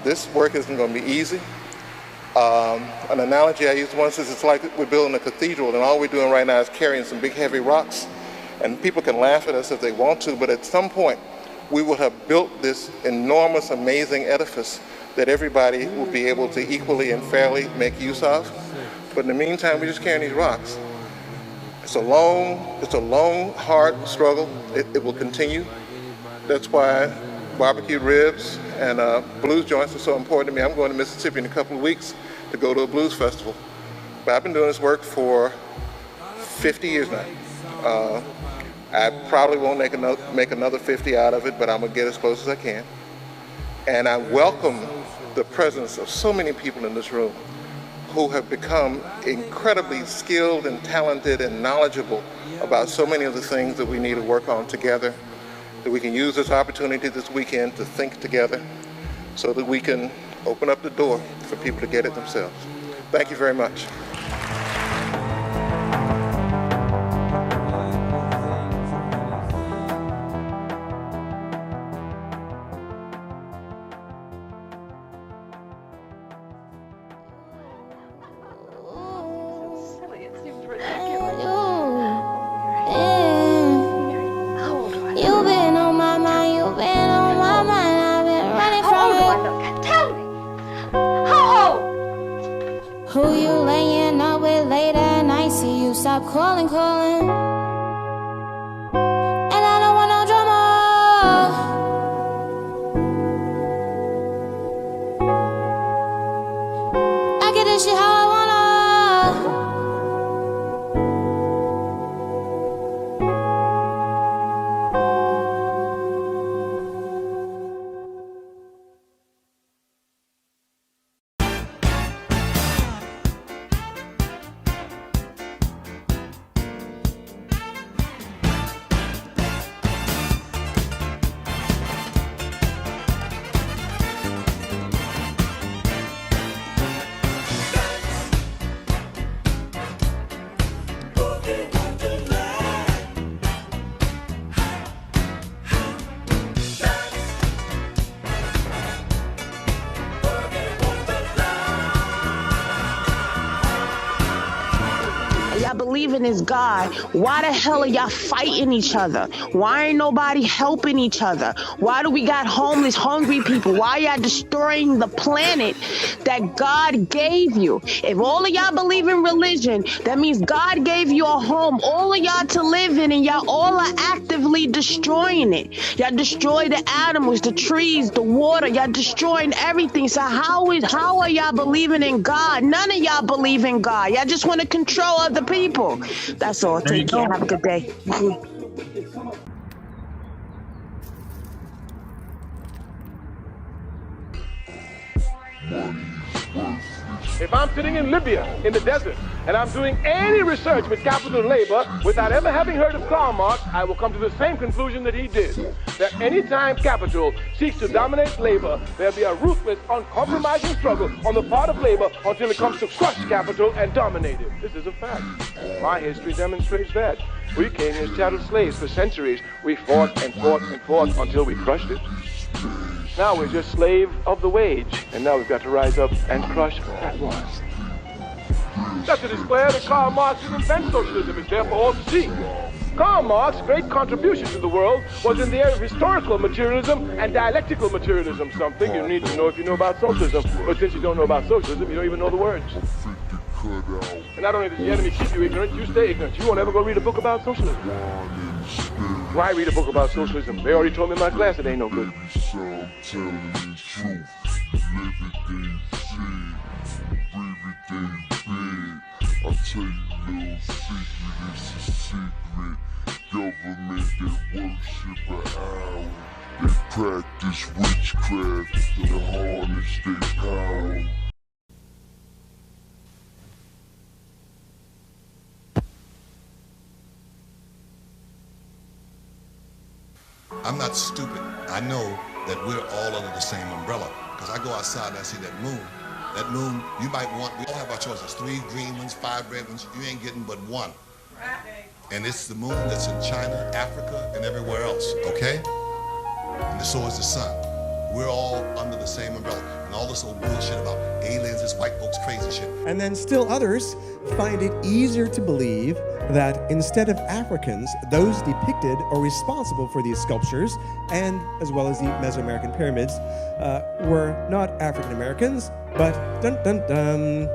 This work isn't going to be easy. An analogy I used once is it's like we're building a cathedral and all we're doing right now is carrying some big heavy rocks, and people can laugh at us if they want to, but at some point we will have built this enormous, amazing edifice that everybody will be able to equally and fairly make use of. But in the meantime, we're just carrying these rocks. It's a long, hard struggle. It will continue. That's why barbecued ribs and blues joints are so important to me. I'm going to Mississippi in a couple of weeks to go to a blues festival. But I've been doing this work for 50 years now. I probably won't make another 50 out of it, but I'm gonna get as close as I can. And I welcome the presence of so many people in this room who have become incredibly skilled and talented and knowledgeable about so many of the things that we need to work on together, that we can use this opportunity this weekend to think together so that we can open up the door for people to get it themselves. Thank you very much. Stop calling, and I don't want no drama. I get this shit how I wanna. Believing is God. Why the hell are y'all fighting each other? Why ain't nobody helping each other? Why do we got homeless, hungry people? Why y'all destroying the planet that God gave you? If all of y'all believe in religion, that means God gave you a home, all of y'all to live in, and y'all all are actively destroying it. Y'all destroy the animals, the trees, the water. Y'all destroying everything. So how are y'all believing in God? None of y'all believe in God. Y'all just want to control other people. That's all. Take care. Have a good day. Money's worthless. If I'm sitting in Libya, in the desert, and I'm doing any research with capital and labor without ever having heard of Karl Marx, I will come to the same conclusion that he did. That any time capital seeks to dominate labor, there'll be a ruthless, uncompromising struggle on the part of labor until it comes to crush capital and dominate it. This is a fact. My history demonstrates that. We came here as chattel slaves for centuries. We fought and fought and fought until we crushed it. Now we're just slave of the wage, and now we've got to rise up and crush that one. That's to declare that Karl Marx didn't invent socialism. It's there for all to see. Karl Marx's great contribution to the world was in the area of historical materialism and dialectical materialism, something you need to know if you know about socialism. But since you don't know about socialism, you don't even know the words. And not only does the enemy keep you ignorant, you stay ignorant. You won't ever go read a book about socialism. Why read a book about socialism? They already told me in my class it ain't no good. I'll tell you a little secret, it's a secret. Government, they worship an owl. They practice witchcraft to harness their power. I'm not stupid. I know that we're all under the same umbrella. Because I go outside and I see that moon. That moon, you might want, we all have our choices. 3 green ones, 5 red ones. You ain't getting but one. And it's the moon that's in China, Africa, and everywhere else, okay? And so is the sun. We're all under the same umbrella. And all this old bullshit about aliens, this white folks crazy shit. And then still others find it easier to believe that instead of Africans, those depicted or responsible for these sculptures, and as well as the Mesoamerican pyramids, were not African Americans, but dun dun dun.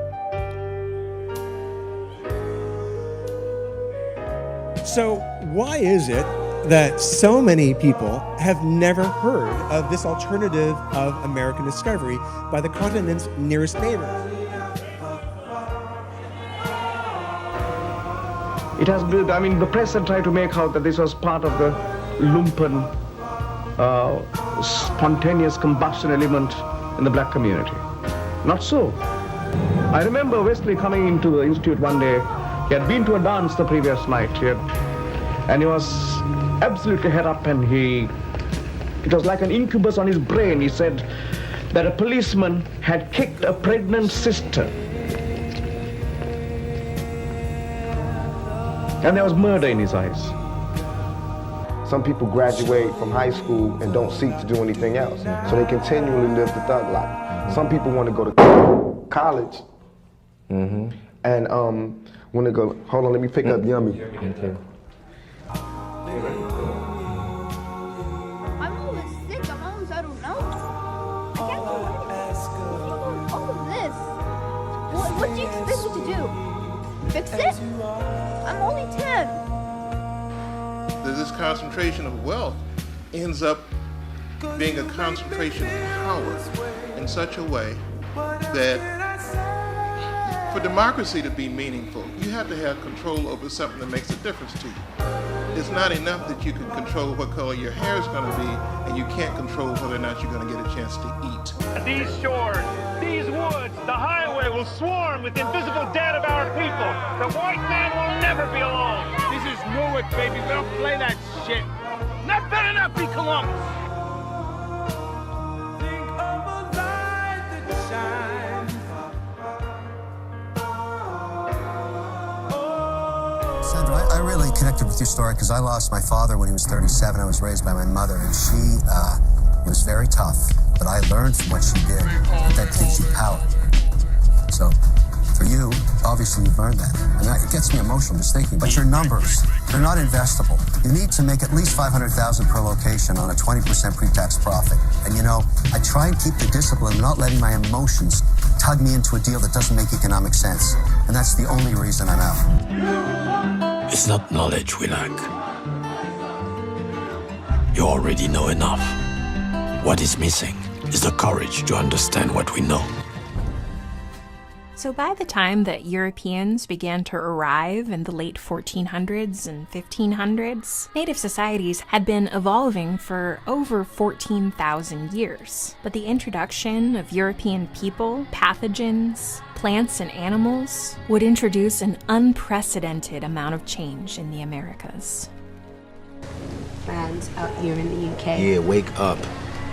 So why is it that so many people have never heard of this alternative of American discovery by the continent's nearest neighbor? It has been, I mean, the press had tried to make out that this was part of the lumpen, spontaneous combustion element in the black community. Not so. I remember Wesley coming into the institute one day. He had been to a dance the previous night, and he was absolutely head up, and it was like an incubus on his brain. He said that a policeman had kicked a pregnant sister. And there was murder in his eyes. Some people graduate from high school and don't seek to do anything else. So they continually live the thug life. Some people want to go to college and want to go, hold on, let me pick up Yummy. Okay. I'm always sick. I'm always, I don't know. I can't do anything. All of this. What do you expect me to do? Fix it? I'm only 10. This concentration of wealth ends up being a concentration of power in such a way that for democracy to be meaningful, you have to have control over something that makes a difference to you. It's not enough that you can control what color your hair is going to be, and you can't control whether or not you're going to get a chance to eat. These shores, these woods, the highway will swarm with invisible dead of our people. The white man will never be alone. This is Newark, baby. We don't play that shit. That better not be Columbus. Sandra, I really connected with your story because I lost my father when he was 37. I was raised by my mother, and she it was very tough. But I learned from what she did that gives you power. So, for you, obviously you've learned that. And it gets me emotional just thinking. But your numbers, they're not investable. You need to make at least $500,000 per location on a 20% pre-tax profit. And you know, I try and keep the discipline of not letting my emotions tug me into a deal that doesn't make economic sense. And that's the only reason I'm out. It's not knowledge we lack. You already know enough. What is missing is the courage to understand what we know. So by the time that Europeans began to arrive in the late 1400s and 1500s, native societies had been evolving for over 14,000 years. But the introduction of European people, pathogens, plants and animals would introduce an unprecedented amount of change in the Americas. Friends out here in the UK. Yeah, wake up.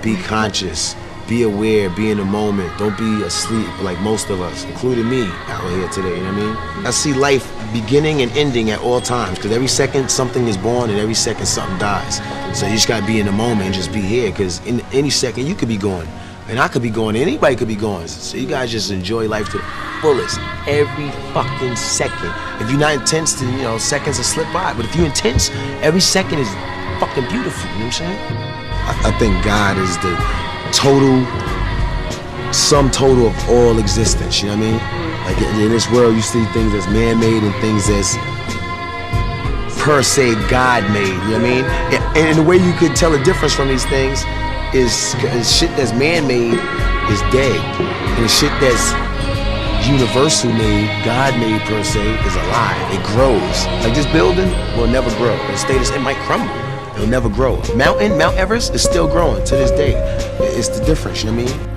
Be conscious. Be aware. Be in the moment. Don't be asleep like most of us, including me out here today, you know what I mean? I see life beginning and ending at all times, because every second something is born and every second something dies. So you just gotta be in the moment and just be here, because in any second you could be gone. And I could be going, anybody could be going. So you guys just enjoy life to the fullest, every fucking second. If you're not intense, then, you know, seconds will slip by. But if you're intense, every second is fucking beautiful, you know what I'm saying? I think God is the sum total of all existence, you know what I mean? Like in this world, you see things that's man-made and things that's per se God-made, you know what I mean? And the way you could tell the difference from these things is shit that's man-made is dead, and the shit that's universal made, God-made per se, is alive. It grows. Like this building will never grow. It'll stay the same. It might crumble. It'll never grow. Mount Everest is still growing to this day. It's the difference, you know what I mean?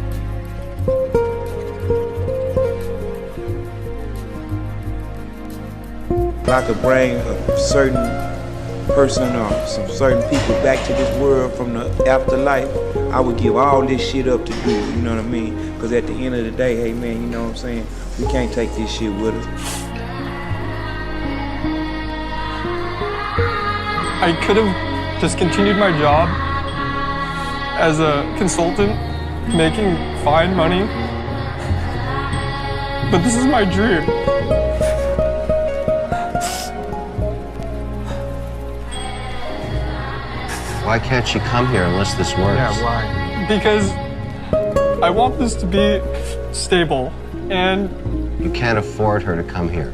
If I could bring a certain person or some certain people back to this world from the afterlife, I would give all this shit up to do it, you know what I mean? Because at the end of the day, hey man, you know what I'm saying? We can't take this shit with us. I could have just continued my job as a consultant, making fine money, but this is my dream. Why can't she come here unless this works? Yeah, why? Because I want this to be stable, and you can't afford her to come here.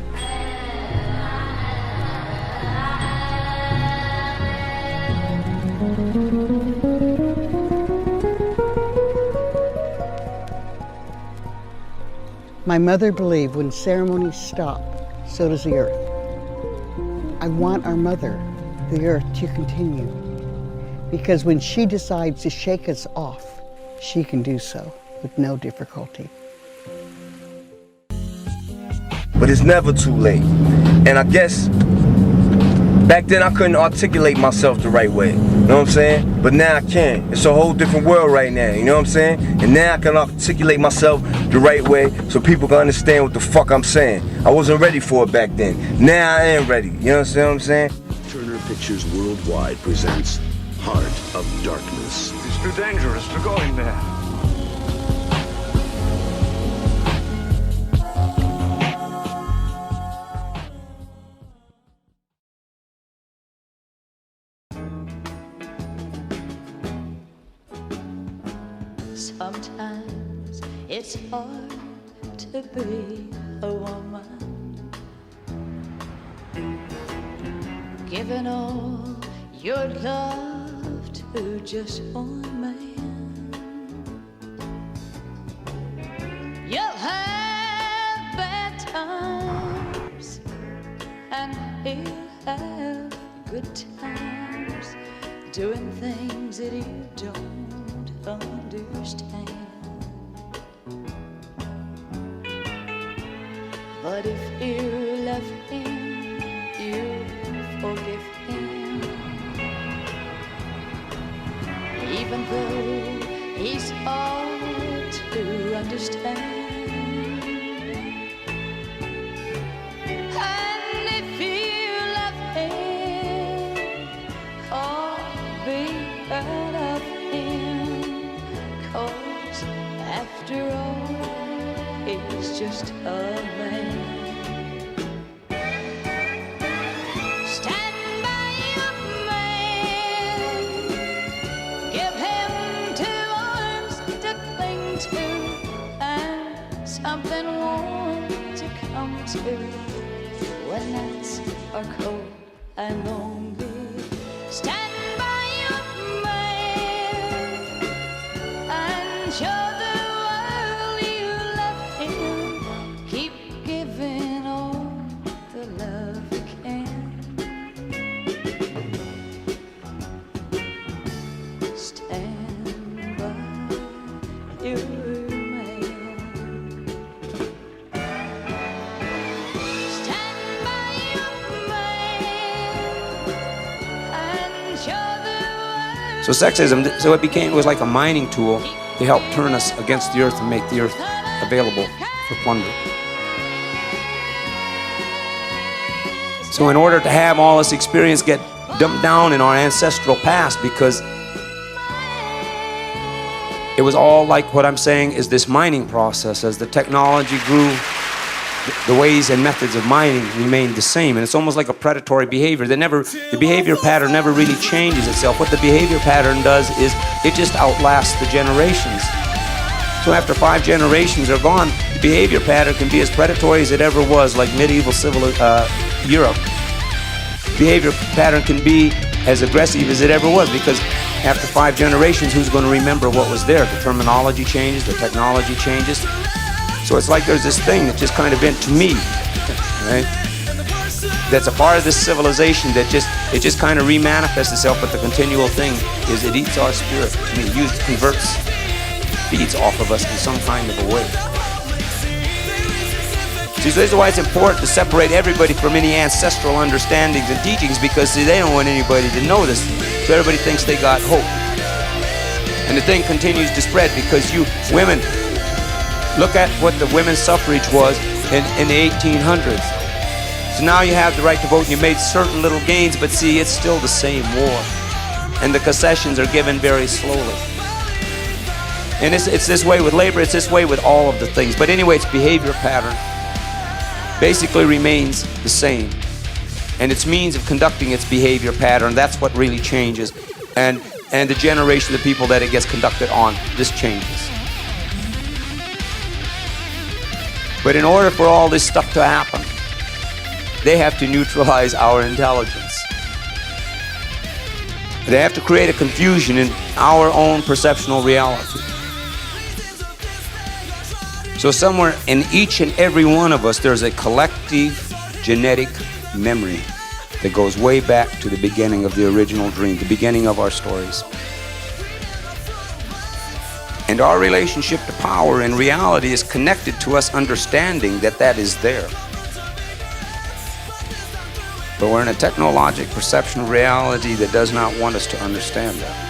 My mother believed when ceremonies stop, so does the earth. I want our mother, the earth, to continue. Because when she decides to shake us off, she can do so with no difficulty. But it's never too late. And I guess back then I couldn't articulate myself the right way. You know what I'm saying? But now I can. It's a whole different world right now, you know what I'm saying? And now I can articulate myself the right way so people can understand what the fuck I'm saying. I wasn't ready for it back then. Now I am ready. You understand what I'm saying? Turner Pictures Worldwide presents Heart of Darkness. It's too dangerous to go in there. Sometimes it's hard to be a woman, giving all your love to just one man. You'll have bad times and he'll have good times, doing things that you don't understand. But if you love him, you forgive him, even though he's hard to understand. And if you love him, or be proud of him, 'cause after all, he's just a man. Stand by your man. Give him 2 arms to cling to and something warm to come to when nights are cold and lonely. Stand by your man and show the world you love him. Keep giving all the love you can. Stand by your man. So sexism, it was like a mining tool to help turn us against the earth and make the earth available for plunder. So in order to have all this experience get dumped down in our ancestral past, because it was all like what I'm saying is this mining process. As the technology grew, the ways and methods of mining remained the same, and it's almost like a predatory behavior. The behavior pattern never really changes itself. What the behavior pattern does is it just outlasts the generations. So after 5 generations are gone, the behavior pattern can be as predatory as it ever was, like medieval Europe. Behavior pattern can be as aggressive as it ever was, because after 5 generations, who's going to remember what was there? The terminology changes, the technology changes. So it's like there's this thing that just kind of been to me, right? That's a part of this civilization that just kind of remanifests itself, but the continual thing is it eats our spirit. I mean, it converts, feeds off of us in some kind of a way. See, so this is why it's important to separate everybody from any ancestral understandings and teachings, because see, they don't want anybody to know this. So everybody thinks they got hope. And the thing continues to spread because you women, look at what the women's suffrage was in the 1800s. So now you have the right to vote and you made certain little gains, but see, it's still the same war. And the concessions are given very slowly. And it's this way with labor, it's this way with all of the things. But anyway, its behavior pattern basically remains the same. And its means of conducting its behavior pattern, that's what really changes. And the generation of people that it gets conducted on, this changes. But in order for all this stuff to happen, they have to neutralize our intelligence. They have to create a confusion in our own perceptual reality. So somewhere in each and every one of us, there's a collective genetic memory that goes way back to the beginning of the original dream, the beginning of our stories. And our relationship to power and reality is connected to us understanding that that is there. But we're in a technologic perception of reality that does not want us to understand that.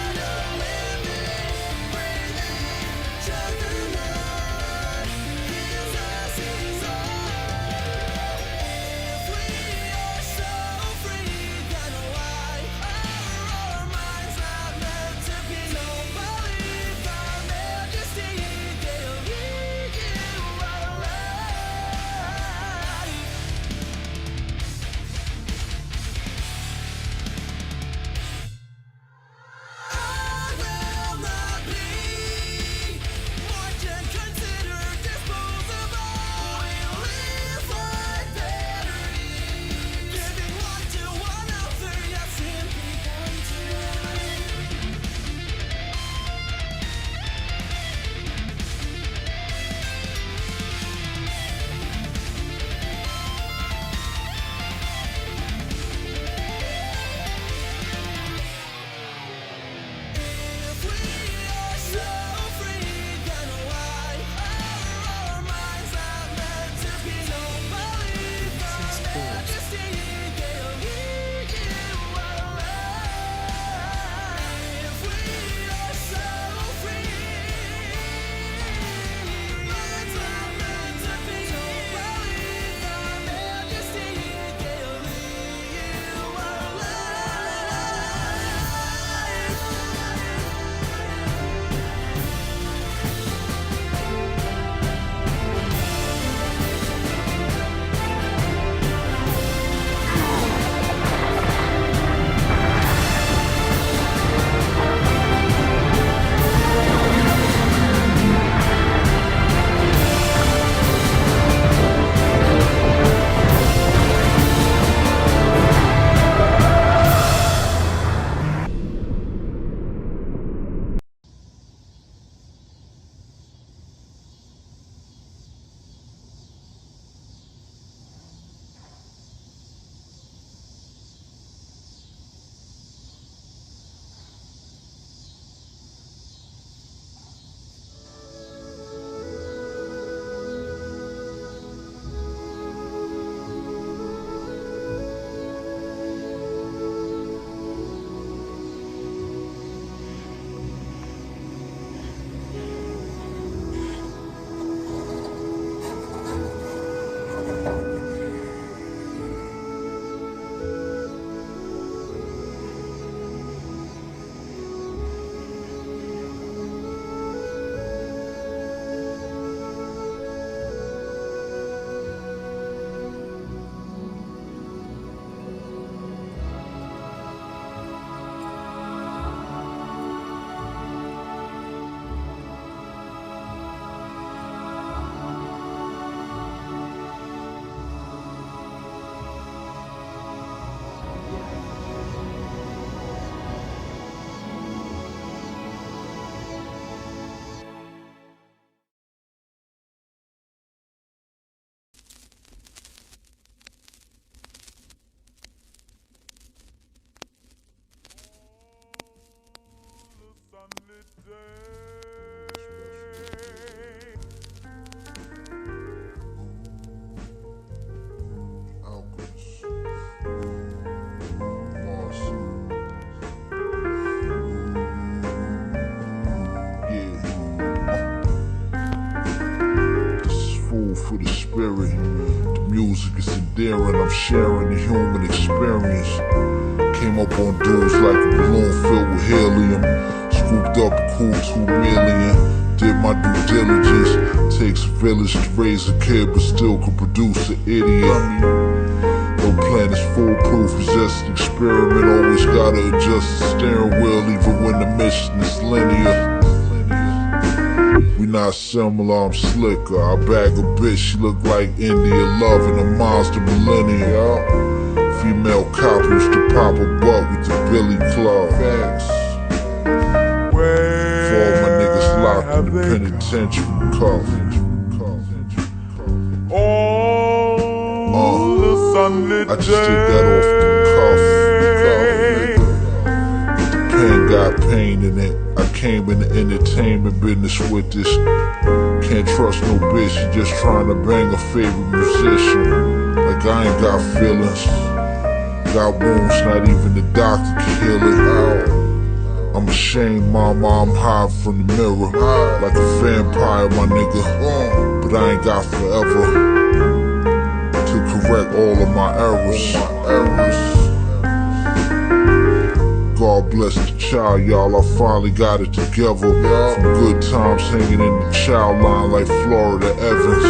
spirit. The music is endearing, I'm sharing the human experience. Came up on dudes like a balloon filled with helium. Scooped up a cool 2 million. Did my due diligence. Takes a village to raise a kid, but still could produce an idiot. No plan is foolproof, it's just an experiment. Always gotta adjust the steering wheel, even when the mission is linear. We not similar, I'm slicker. I bag a bitch, she look like India loving a monster millennium. Female cop used to pop a butt with the Billy Club. For all my niggas locked in the penitentiary cuff. I just did that off the cuff. The pen got pain in it. I came in the entertainment business with this. Can't trust no bitch, she just trying to bang a favorite musician. Like I ain't got feelings. Got wounds, not even the doctor can heal it. I'm ashamed, mama, I'm high from the mirror. Like a vampire, my nigga. But I ain't got forever to correct all of my errors. God bless the child, y'all, I finally got it together. From good times hanging in the child line like Florida Evans.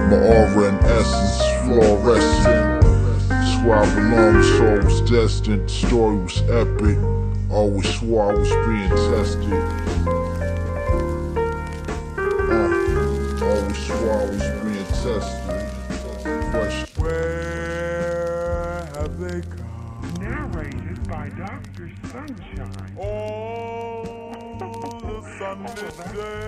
My aura and essence fluorescent. That's where I belong, the soul was destined. The story was epic. Always swore I was being tested. Always swore I was being tested. Question. Where have they gone? Narrated by Dr. Sunshine. Oh, the sunlit day.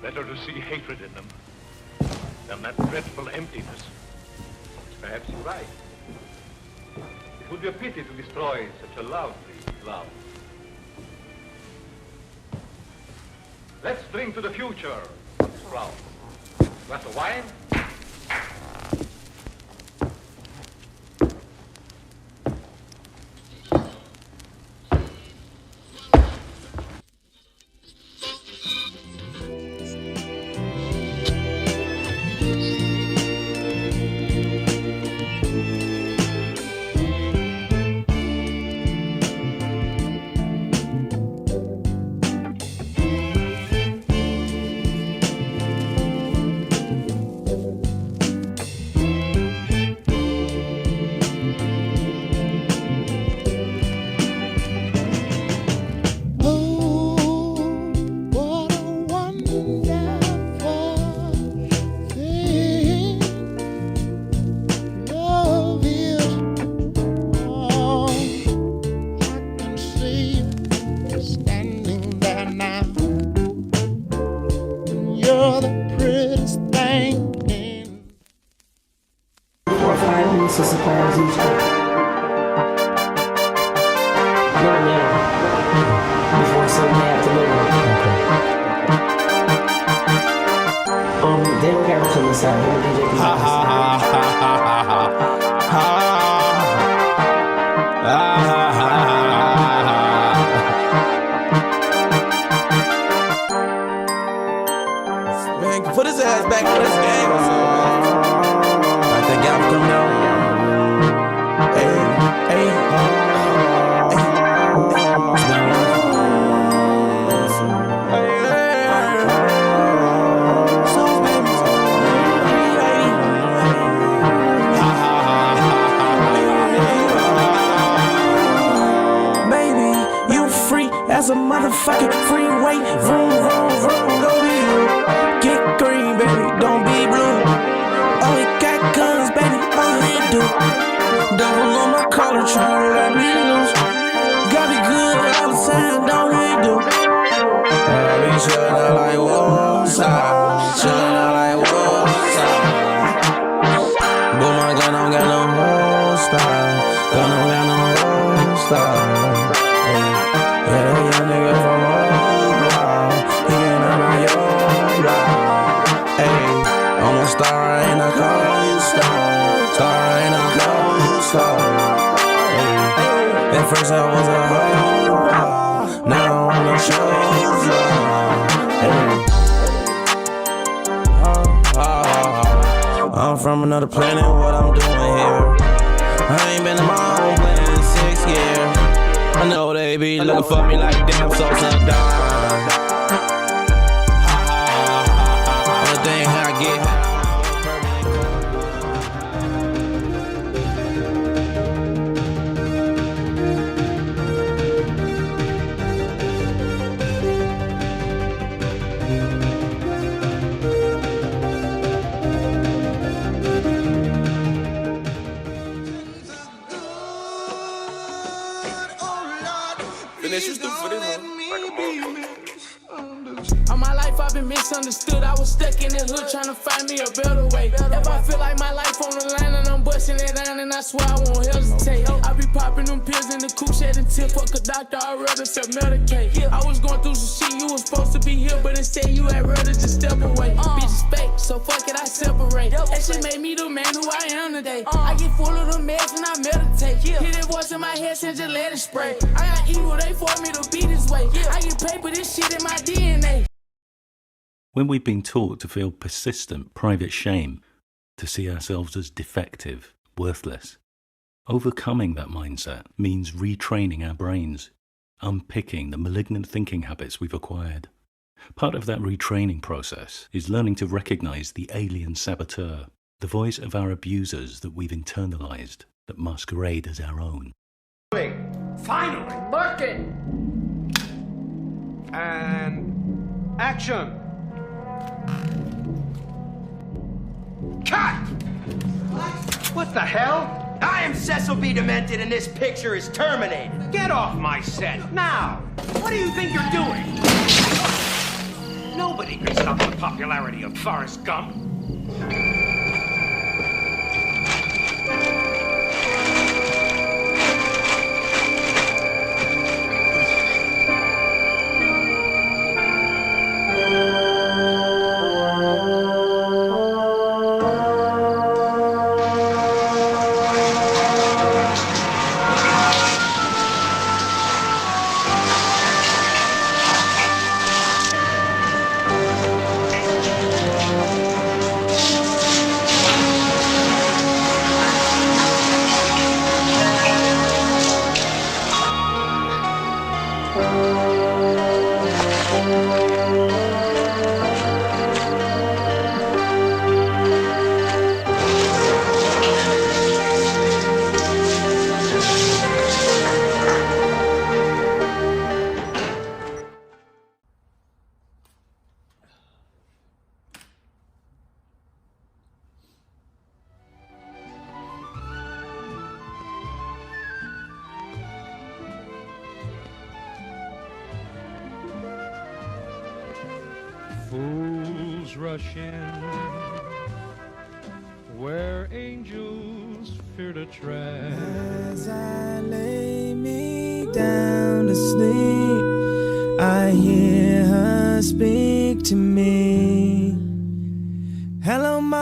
Better to see hatred in them than that dreadful emptiness. Perhaps you're right. It would be a pity to destroy such a lovely love. Let's drink to the future, Sprout. Glass of wine? You're the to the side. Ha ha ha ha ha ha. Man, put his ass back on this game or something, man. Like that guy come down. Hey, hey, as a motherfucking freeway. Vroom, vroom, vroom, go to you. Get green, baby, don't be blue. Oh, it got guns, baby, all it do. Devil on my collar, trying to let me loose. Gotta be good all the time, don't it do. I be chillin' out like Woolside. Chillin' out like Woolside. Boom, my gun don't got no holster. Gun don't got no holster. Yeah, that young nigga from Oakland, he ain't on my yoga. Hey, I'm a star in a coaster, star in a coaster. Hey, at first I was a hoe, now I'm a shoulder. Hey, I'm from another planet, what I'm doing here. I ain't been in my own planet in 6 years. I know they be looking for me like damn so sometimes. Only thing I get. All my life I've been misunderstood. I was stuck in the hood trying to find me a better way. If I feel like my life on the line and I'm busting it down, and I swear I won't hesitate. I be popping them pills in the coupe, shedding tip. Fuck a doctor, I'd rather self-medicate. I was going through some shit, you was supposed to be here, but instead you had rather just step away. Bitches fake, so fuck it, I separate. That shit made me the man who I am today. I get full of the meds and I meditate. Hear that voice in my head and just let it spray. I got evil, they forced me to be this way. I get paid for this shit in my DNA. When we've been taught to feel persistent private shame, to see ourselves as defective, worthless, overcoming that mindset means retraining our brains, unpicking the malignant thinking habits we've acquired. Part of that retraining process is learning to recognize the alien saboteur, the voice of our abusers that we've internalized, that masquerade as our own. Finally! Working! And action! Cut! What the hell? I am Cecil B. Demented, and this picture is terminated. Get off my set, now! What do you think you're doing? Nobody can stop the popularity of Forrest Gump. Fools rush in where angels fear to tread. As I lay me down to sleep, I hear her speak to me. Hello, my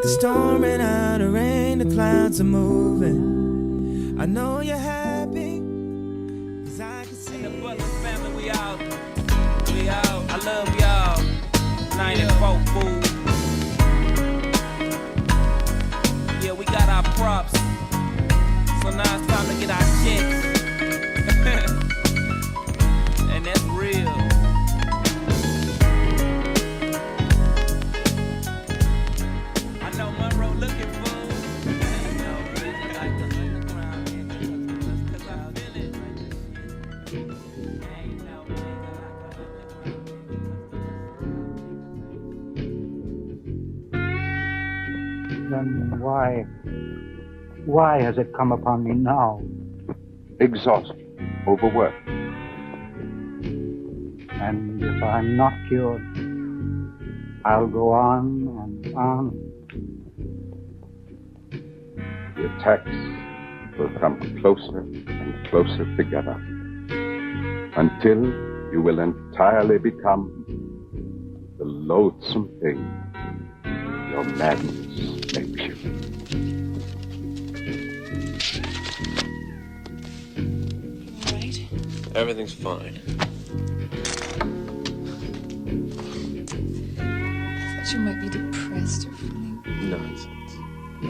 the storm and out of rain, the clouds are moving. I know you're happy, 'cause I can see. The Butler family, we out. We out. I love y'all. 94 fool. Yeah, we got our props. So now it's time to get our checks. And that's real. I know Monroe looking for. Ain't no reason like the underground, nigga. 'Cause I feel it. Ain't no reason like the Then why has it come upon me now? Exhaustion, overwork. And if I'm not cured, I'll go on and on. The attacks will come closer and closer together until you will entirely become the loathsome thing your madness makes you. Everything's fine. I thought you might be depressed or something. Nonsense.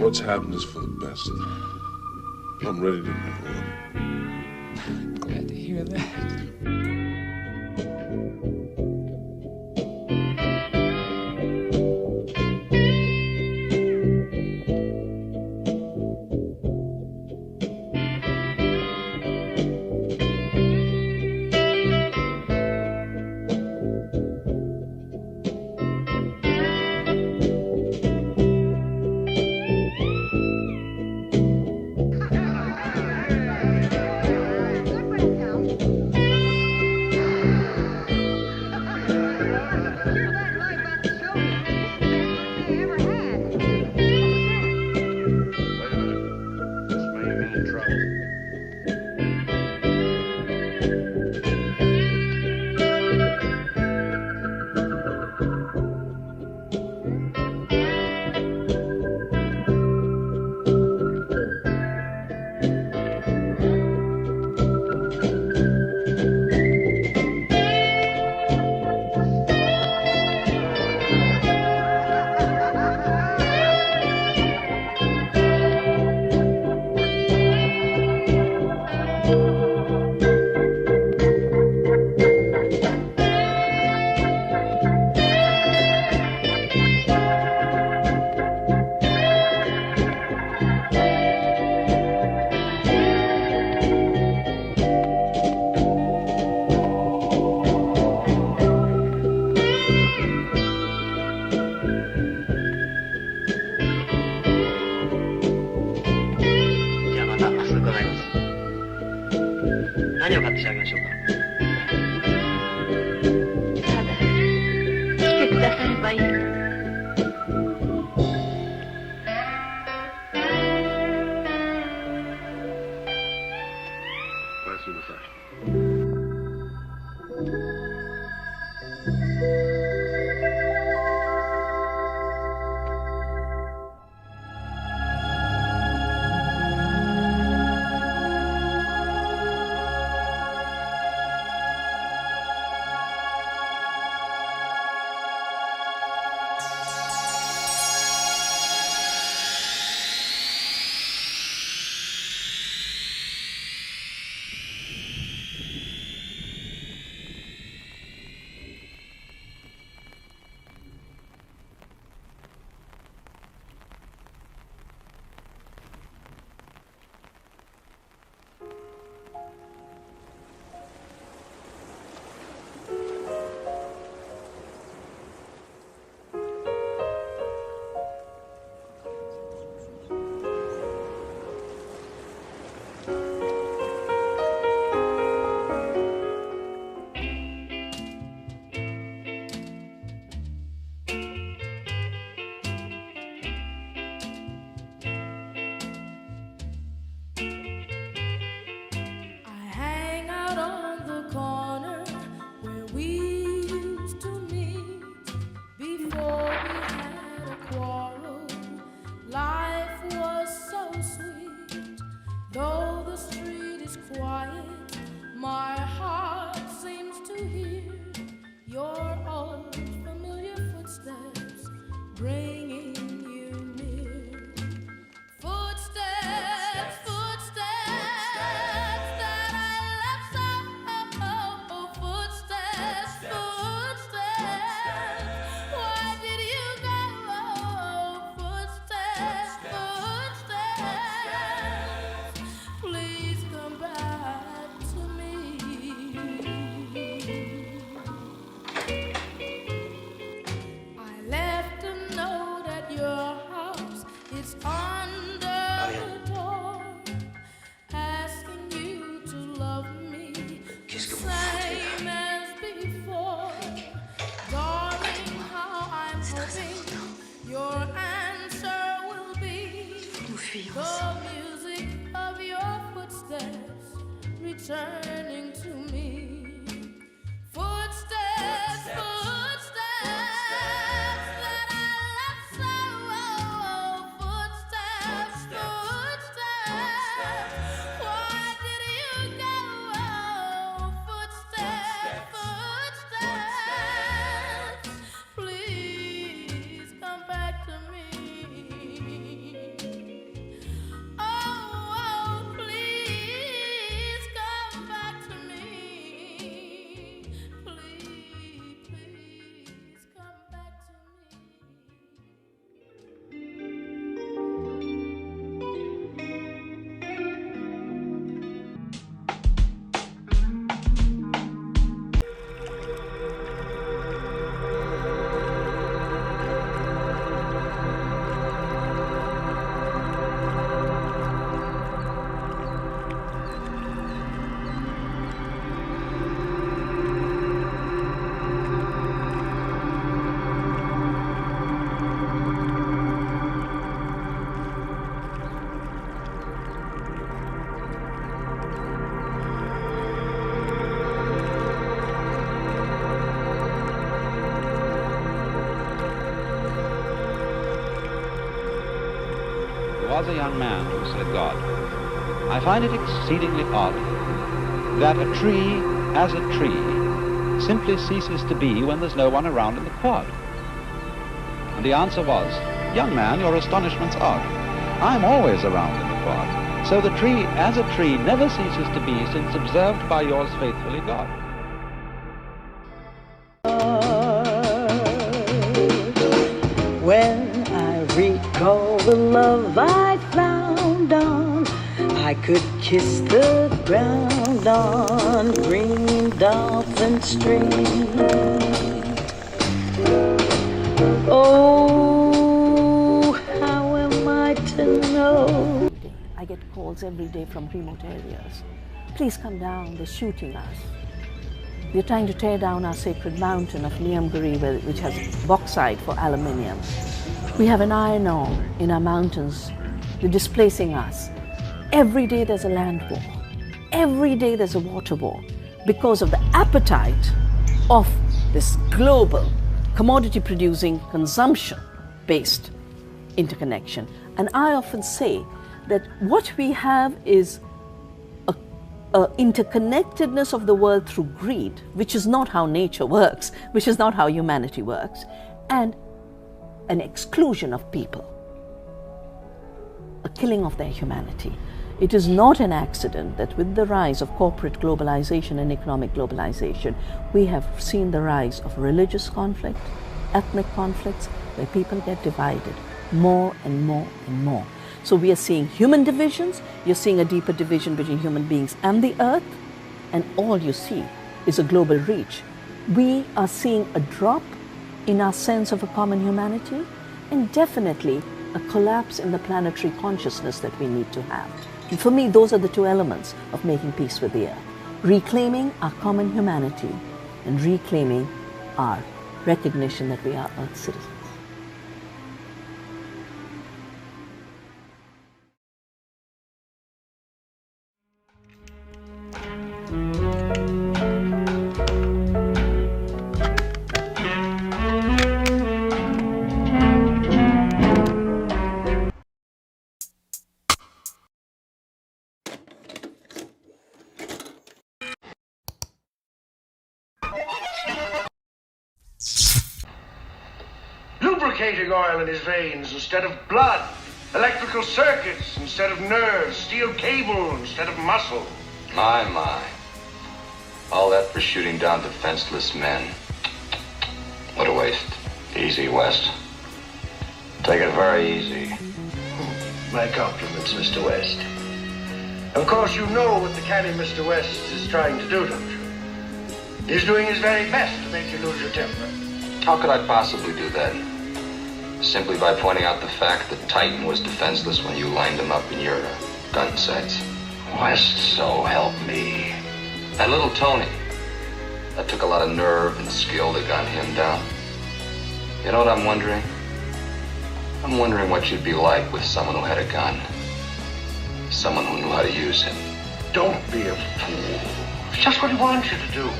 What's happened is for the best. I'm ready to move on. Glad to hear that. returning to me. Footsteps, footsteps that I left so. Footsteps, footsteps. Why did you go? Footsteps, footsteps. Please come back to me. Oh, please come back to me. Please, please come back to me. There was a young man who said, God, I find it exceedingly odd that a tree, as a tree, simply ceases to be when there's no one around in the quad. And the answer was, young man, your astonishment's odd. I'm always around in the quad. So the tree, as a tree, never ceases to be since observed by yours faithfully, God. When I recall the love I found on, I could kiss the ground on green dolphin stream. Oh, how am I to know? I get calls every day from remote areas. Please come down, they're shooting us. They're trying to tear down our sacred mountain of Niamguri, which has bauxite for aluminium. We have an iron ore in our mountains. They're displacing us. Every day there's a land war. Every day there's a water war because of the appetite of this global commodity-producing, consumption-based interconnection. And I often say that what we have is a interconnectedness of the world through greed, which is not how nature works, which is not how humanity works, and an exclusion of people, a killing of their humanity. It is not an accident that with the rise of corporate globalization and economic globalization, we have seen the rise of religious conflict, ethnic conflicts, where people get divided more and more and more. So we are seeing human divisions, you're seeing a deeper division between human beings and the earth, and all you see is a global reach. We are seeing a drop in our sense of a common humanity, and definitely a collapse in the planetary consciousness that we need to have. And for me, those are the two elements of making peace with the earth. Reclaiming our common humanity and reclaiming our recognition that we are Earth citizens. Lubricating oil in his veins instead of blood, electrical circuits instead of nerves, steel cable instead of muscle. My. All that for shooting down defenseless men. What a waste. Easy, West. Take it very easy. My compliments, Mr. West. Of course, you know what the canny Mr. West is trying to do, don't you? He's doing his very best to make you lose your temper. How could I possibly do that? Simply by pointing out the fact that Titan was defenseless when you lined him up in your gun sights. West, so help me. And little Tony. That took a lot of nerve and skill to gun him down. You know what I'm wondering? I'm wondering what you'd be like with someone who had a gun. Someone who knew how to use it. Don't be a fool. It's just what he wants you to do.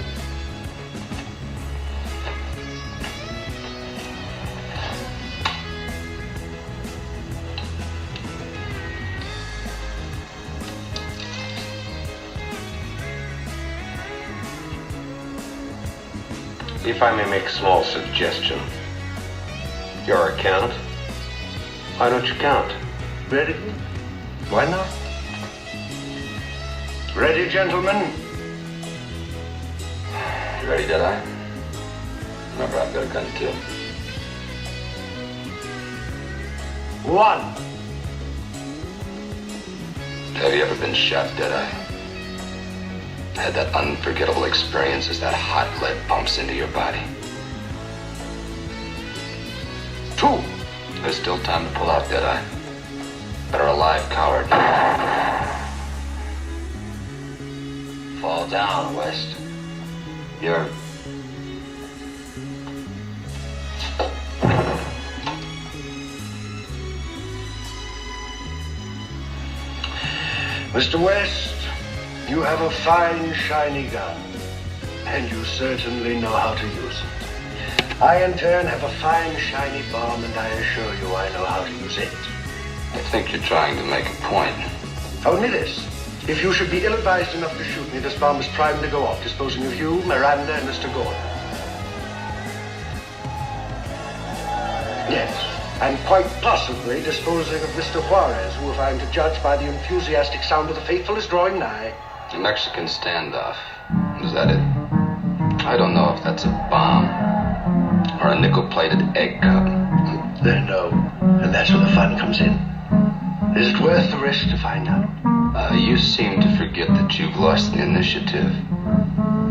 If I may make a small suggestion. Your account? Why don't you count? Ready? Why not? Ready, gentlemen? You ready, Deadeye? Remember, I've got a gun too. 1. Have you ever been shot, Deadeye? Had that unforgettable experience as that hot lead pumps into your body? 2. There's still time to pull out, Deadeye. Better a live coward. Fall down, West. You're... Mr. West, you have a fine, shiny gun, and you certainly know how to use it. I, in turn, have a fine, shiny bomb, and I assure you I know how to use it. I think you're trying to make a point. Only this. If you should be ill-advised enough to shoot me, this bomb is primed to go off, disposing of you, Miranda, and Mr. Gordon. Yes, and quite possibly disposing of Mr. Juarez, who, if I'm to judge by the enthusiastic sound of the faithful, is drawing nigh. A Mexican standoff. Is that it? I don't know if that's a bomb or a nickel-plated egg cup. Then no, and that's where the fun comes in. Is it worth the risk to find out? You seem to forget that you've lost the initiative,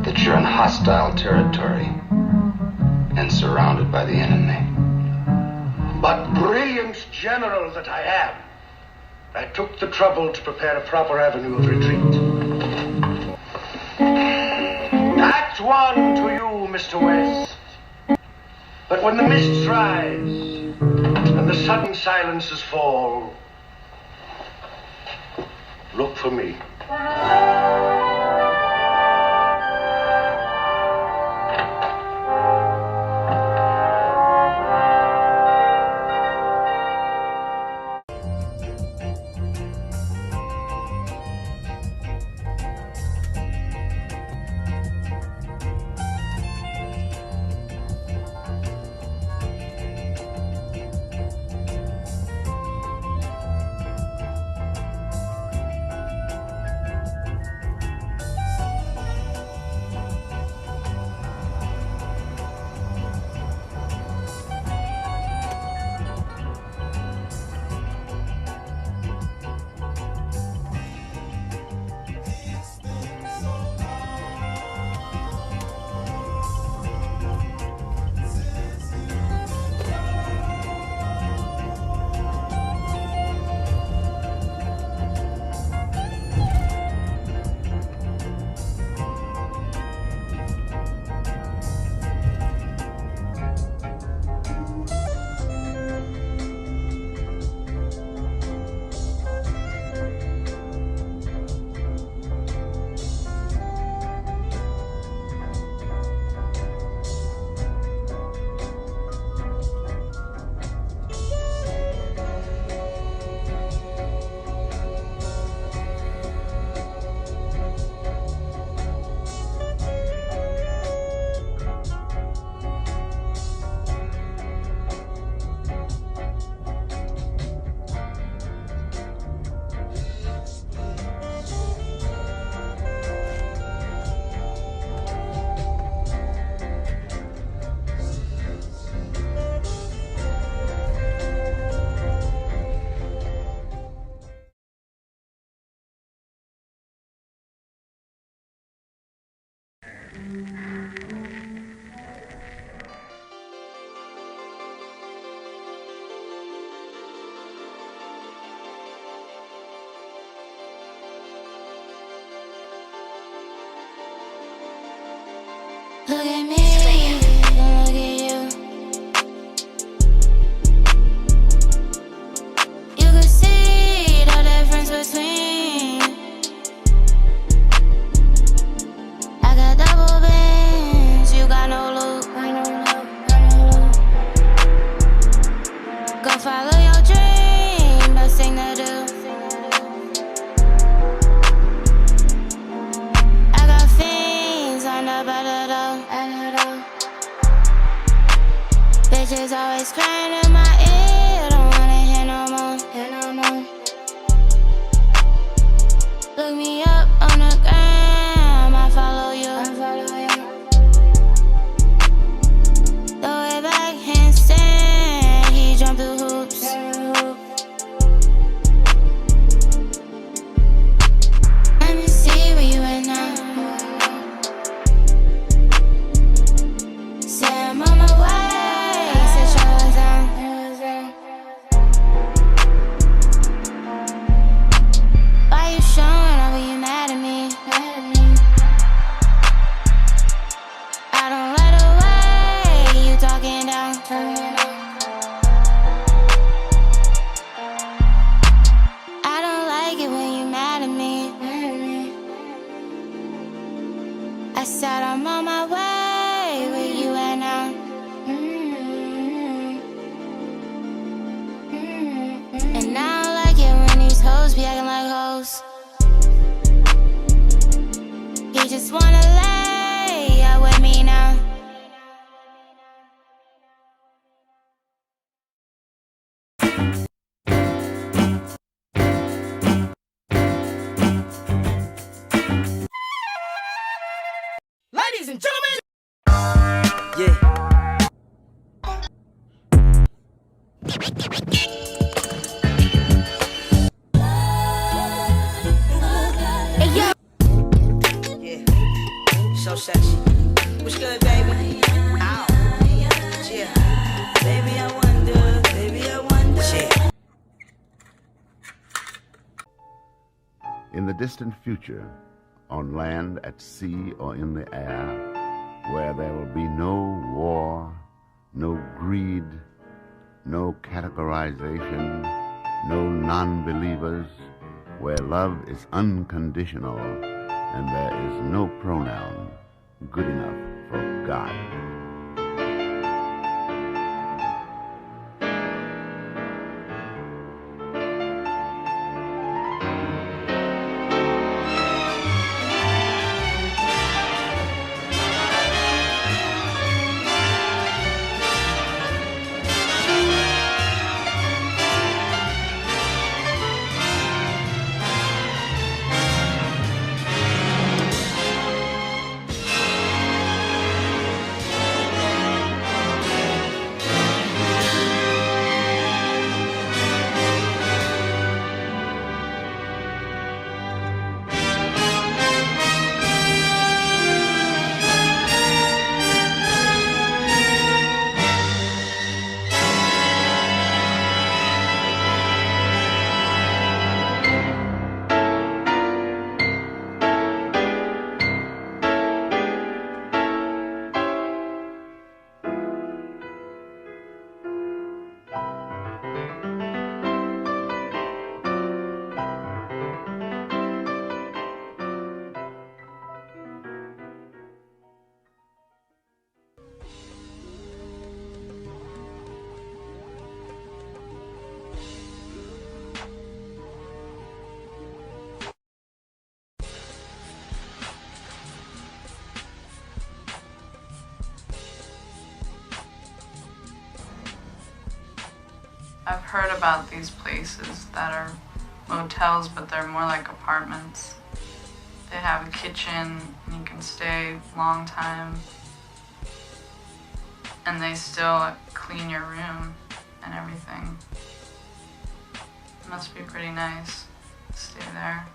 that you're in hostile territory and surrounded by the enemy. But brilliant general that I am, I took the trouble to prepare a proper avenue of retreat. Act 1 to you, Mr. West. But when the mists rise and the sudden silences fall, look for me. up at the door. Bitches always crying in my ear, don't wanna hear no more. Look me up on the gram, I follow you. Throw it back, handstand, he jumped through hoops. Let me see where you at now. Say I'm on my way, said showers down. Why you showing up when you mad at me? I don't like the way you talking down. I don't like it when you mad at me. I said I'm on my way, where you at now? And I don't like it when these hoes be acting like hoes. He just wanna lay out with me now. Ladies and gentlemen, yeah. Hey, yo. Yeah, so sexy. What's good, baby? Ow. Yeah. Baby, I wonder. Yeah. In the distant future, on land, at sea, or in the air, where there will be no war, no greed, no categorization, no non-believers, where love is unconditional and there is no pronoun good enough for God. I've heard about these places that are motels, but they're more like apartments. They have a kitchen, and you can stay a long time. And they still clean your room and everything. It must be pretty nice to stay there.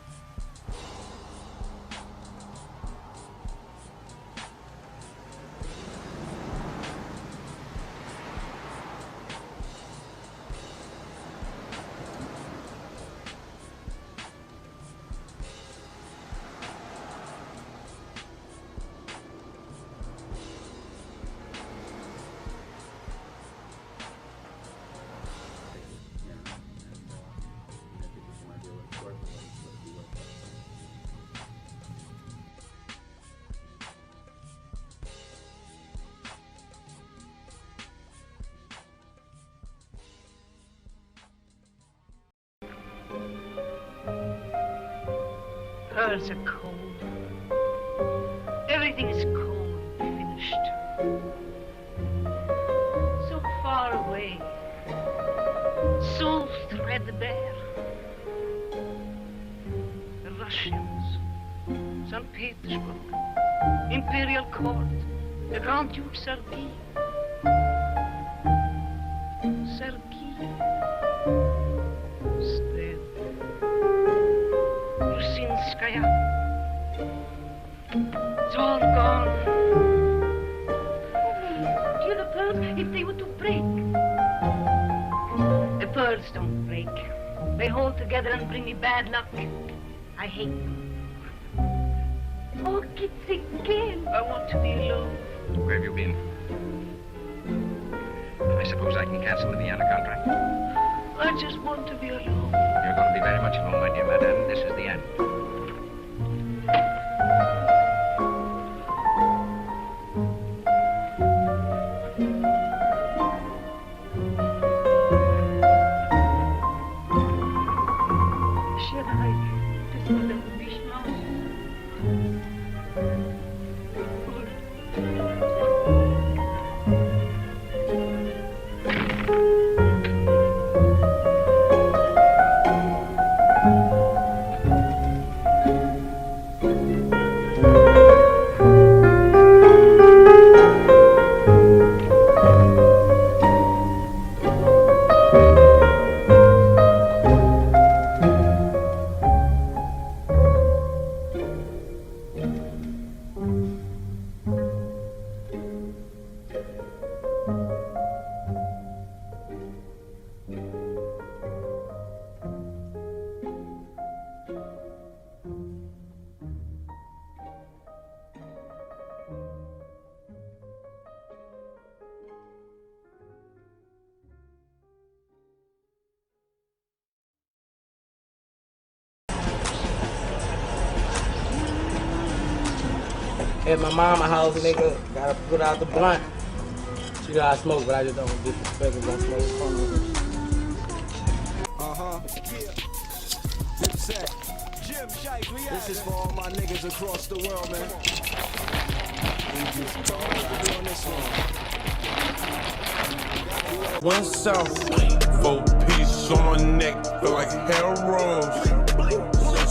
Girls are cold. Everything is cold. Petersburg, Imperial Court, the Grand Duke Sergei. Sergei. Stred. Rusinskaya. It's all gone. Dear, the pearls, if they were to break. The pearls don't break. They hold together and bring me bad luck. I hate them. Oh, Kitsy Kim. I want to be alone. Where have you been? I suppose I can cancel the Vienna contract. I just want to be alone. You're going to be very much alone, my dear madame. This is the end. Should I just let them be strong? At my mama's house, nigga, gotta put out the blunt. She know I smoke, but I just don't disrespect her, don't smoke. This is for all my niggas across the world, man. One south, 4 pieces on my neck, feel like hair rolls.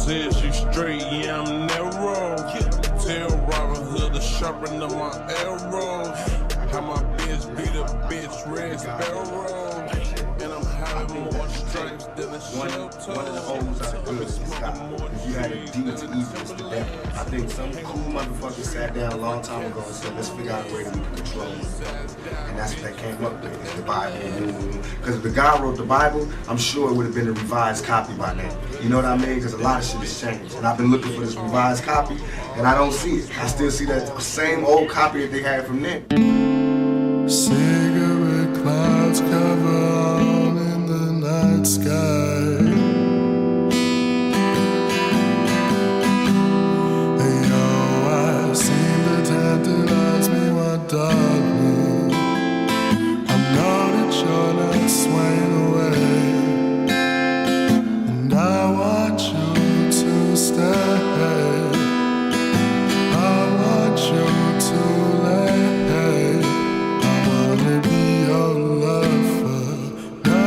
Said she straight, yeah, I'm narrow. Tell Robin Hood to sharpen up my arrows. How my bitch beat a bitch, red sparrow. And I'm having more stripes than a shell toe. One of the homes out of good is Scott. If you had a D to evil, it's the devil. I think some cool motherfucker sat down a long time ago and said, let's figure out a way that we can control it. And that's what they came up with, is the Bible. Because if the guy wrote the Bible, I'm sure it would have been a revised copy by now. You know what I mean? Because a lot of shit has changed. And I've been looking for this revised copy, and I don't see it. I still see that same old copy that they had from then. Cigarette clouds cover all in the night sky. Hey, yo, I seem to tantalize me, what darling. I know that you're not swaying away, and I want you to stay. I want you to lay. I wanna be your lover, no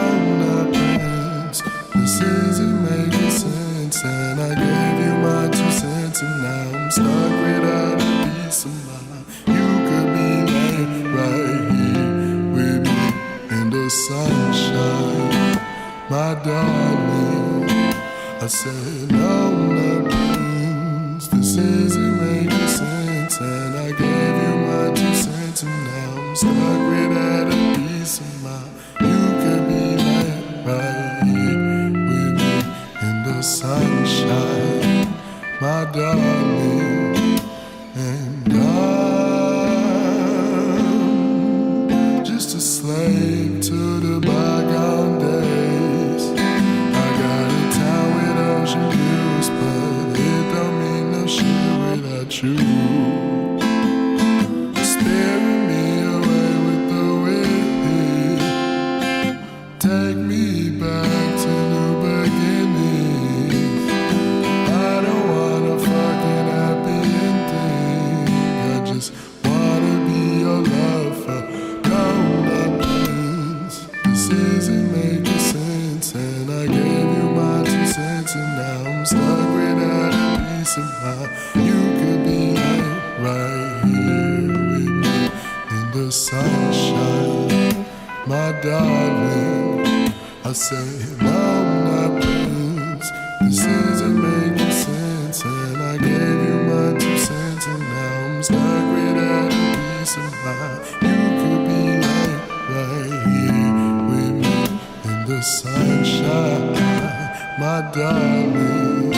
prince. This isn't making sense, and I gave you my 2 cents, and now I'm stuck without a piece of mind. You could be laid right here with me in the sunshine, my darling. I said no prince. This isn't making sense, and I gave you my 2 cents, and now I'm stuck without a piece of mind. You could be laid right here with me in the sunshine, my darling. And I'm just a slave to the bygone days. I got a town with ocean views, but it don't mean no shit without you. Sparing me away with the wind. Take me back to new beginning. I don't want a fucking happy ending. I just wanna be your lover, no prince. This isn't making sense, and I gave you my 2 cents, and now I'm stuck without a piece of mind. You could the sunshine, my darling. I say, no, not please. This isn't making sense, and I gave you my 2 cents, and now I'm stuck without a piece of mind. You could be right here with me in the sunshine, my darling.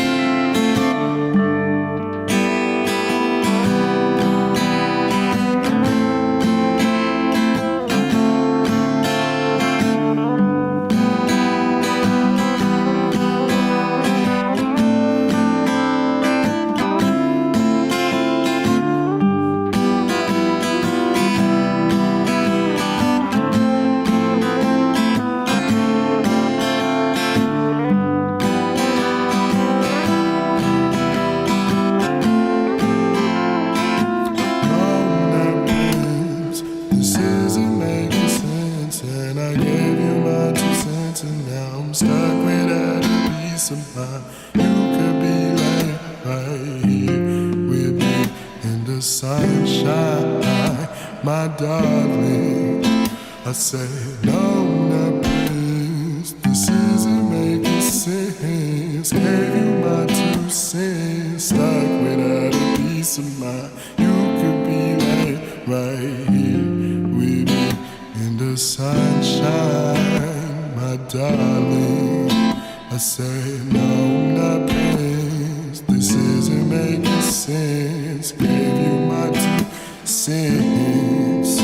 This isn't making sense, and I gave you my 2 cents, and now I'm stuck without a piece of mind. You could be right here with me in the sunshine, my darling. I say, no, not please. This isn't making sense. Gave you my 2 cents, stuck without a piece of mind. You could be right here with me in the sunshine, my darling. I say, no, not please. This isn't making sense. Gave you my 2 cents.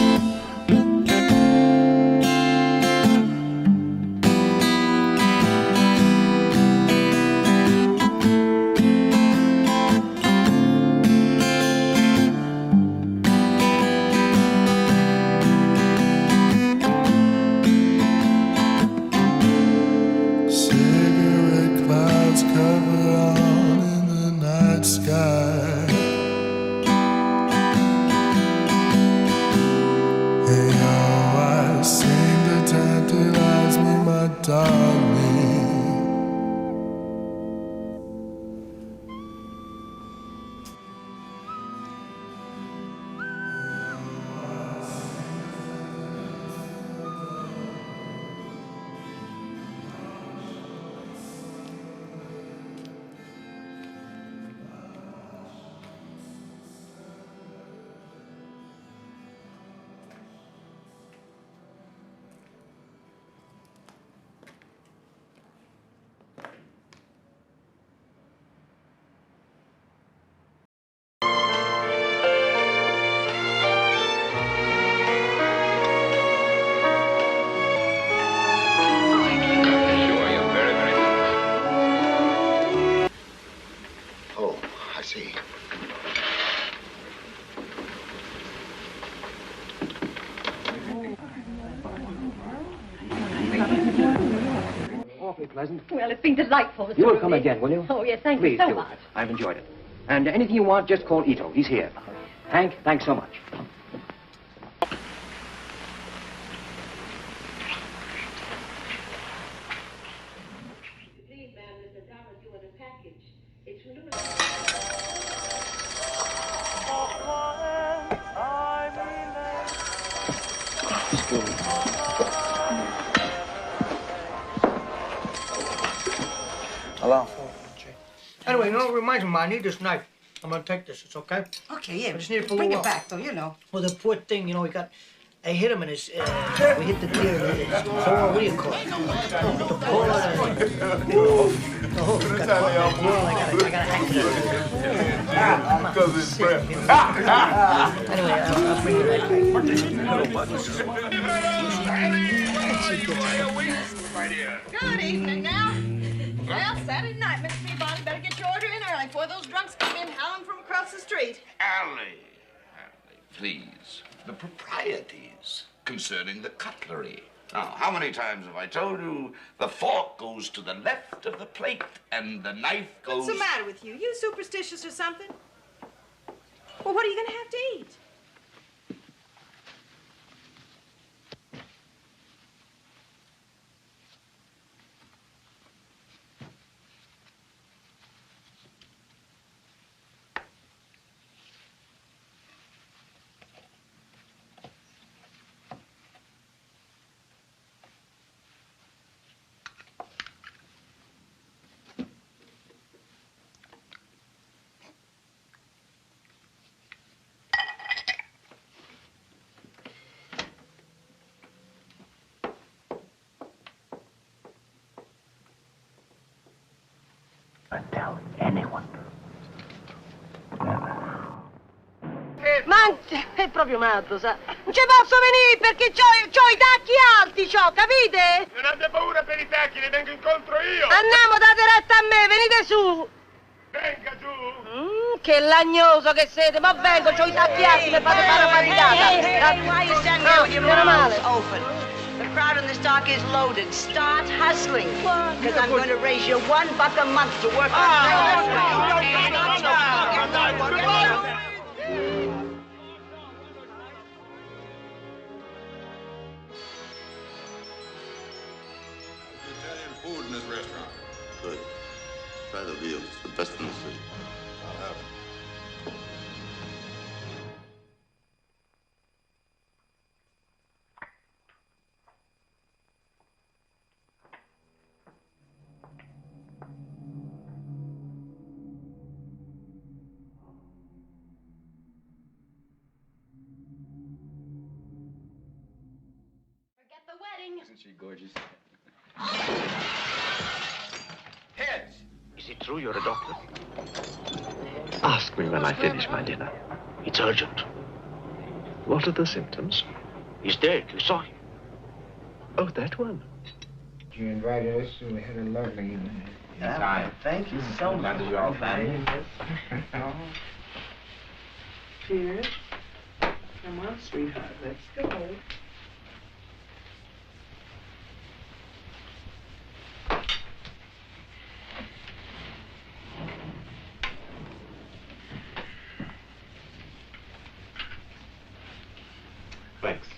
Cigarette clouds cover on in the night sky. And your eyes seem to tantalize me, my darling. Sure, you're very, very good. Oh, I see. Awfully pleasant. Well, it's been delightful, Mr. You will Ruby. come again, will you? Oh, yes, thank Please you so do. much. I've enjoyed it. And anything you want, just call Ito. He's here. Hank, thanks so much. Please, ma'am, Mr. Thomas, you want a package. It's Hello. Anyway, you know what reminds me, I need this knife. I'm gonna take this, it's okay? Okay, yeah. I just need it for a Bring little it while. back, though, you know. Well, the poor thing, you know, I hit him in his, we hit the deer in his paw, what do you call it? The paw, the hoof got caught in the deer, I gotta hack it out. Because it's breath. Anyway, I'll bring you Good evening now. Well, Saturday night, Miss Peabody, better get your order in early before those drunks come in howling from across the street. Allie, please. The proprieties concerning the cutlery. Now, how many times have I told you the fork goes to the left of the plate and the knife goes... What's the matter with you? You superstitious or something? Well, what are you going to have to eat? Ma è proprio matto, sa? Non ci posso venire perché c'ho i tacchi alti, capite? Non abbia paura per i tacchi, ne vengo incontro io! Andiamo, date retta a me, venite su! Venga giù! Che lagnoso che siete, ma vengo, c'ho i tacchi alti, mi fate fare faticata! Why are you standing there with your meno male. mouth open? The crowd in the stock is loaded. Start hustling. Because I'm going to raise you $1 a month to work on Italian food in this restaurant. Good. Try the veal. It's the best in the city. I'll have it. Forget the wedding. Isn't she gorgeous? Heads! Is it true you're a doctor? Ask me when I finish my dinner. It's urgent. What are the symptoms? He's dead. You saw him. Oh, that one. You invited us, so we had a lovely evening. Thank you so much. You all family. Cheers. Come on, sweetheart, let's go. Thanks.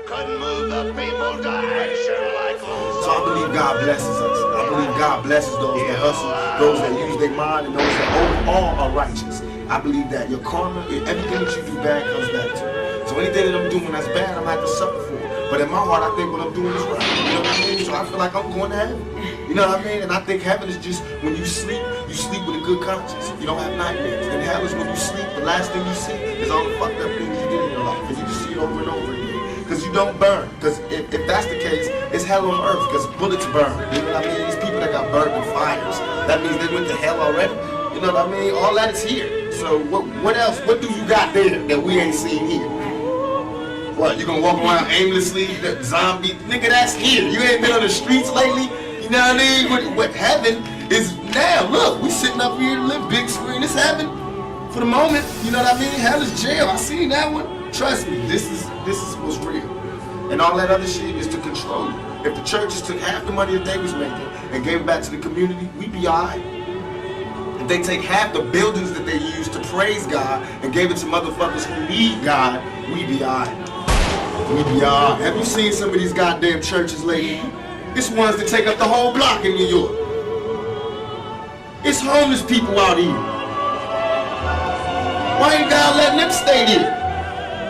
Couldn't move the people to action like So I believe God blesses us. I believe God blesses those that hustle, those that use their mind, and those that overall are righteous. I believe that your karma, everything that you do bad comes back to you. So anything that I'm doing that's bad, I'm going to have to suffer for it. But in my heart, I think what I'm doing is right. You know what I mean? So I feel like I'm going to heaven. You know what I mean? And I think heaven is just when you sleep with a good conscience. You don't have nightmares. And hell is when you sleep, the last thing you see is all the fucked up things you did in your life. And you just see it over and over again. Because you don't burn. Because if that's the case, it's hell on earth. Because bullets burn. You know what I mean? These people that got burned in fires, that means they went to hell already. You know what I mean? All that is here. So what else? What do you got there that we ain't seen here? What, you gonna walk around aimlessly, zombie? Nigga, that's here. You ain't been on the streets lately? You know what I mean? What heaven is now. Look, we sitting up here, live big screen. It's heaven for the moment. You know what I mean? Hell is jail. I seen that one. Trust me, this is what's real. And all that other shit is to control you. If the churches took half the money that they was making and gave it back to the community, we'd be alright. If they take half the buildings that they use to praise God and gave it to motherfuckers who need God, we'd be alright. We'd be alright. Have you seen some of these goddamn churches lately? It's ones that take up the whole block in New York. It's homeless people out here. Why ain't God letting them stay there?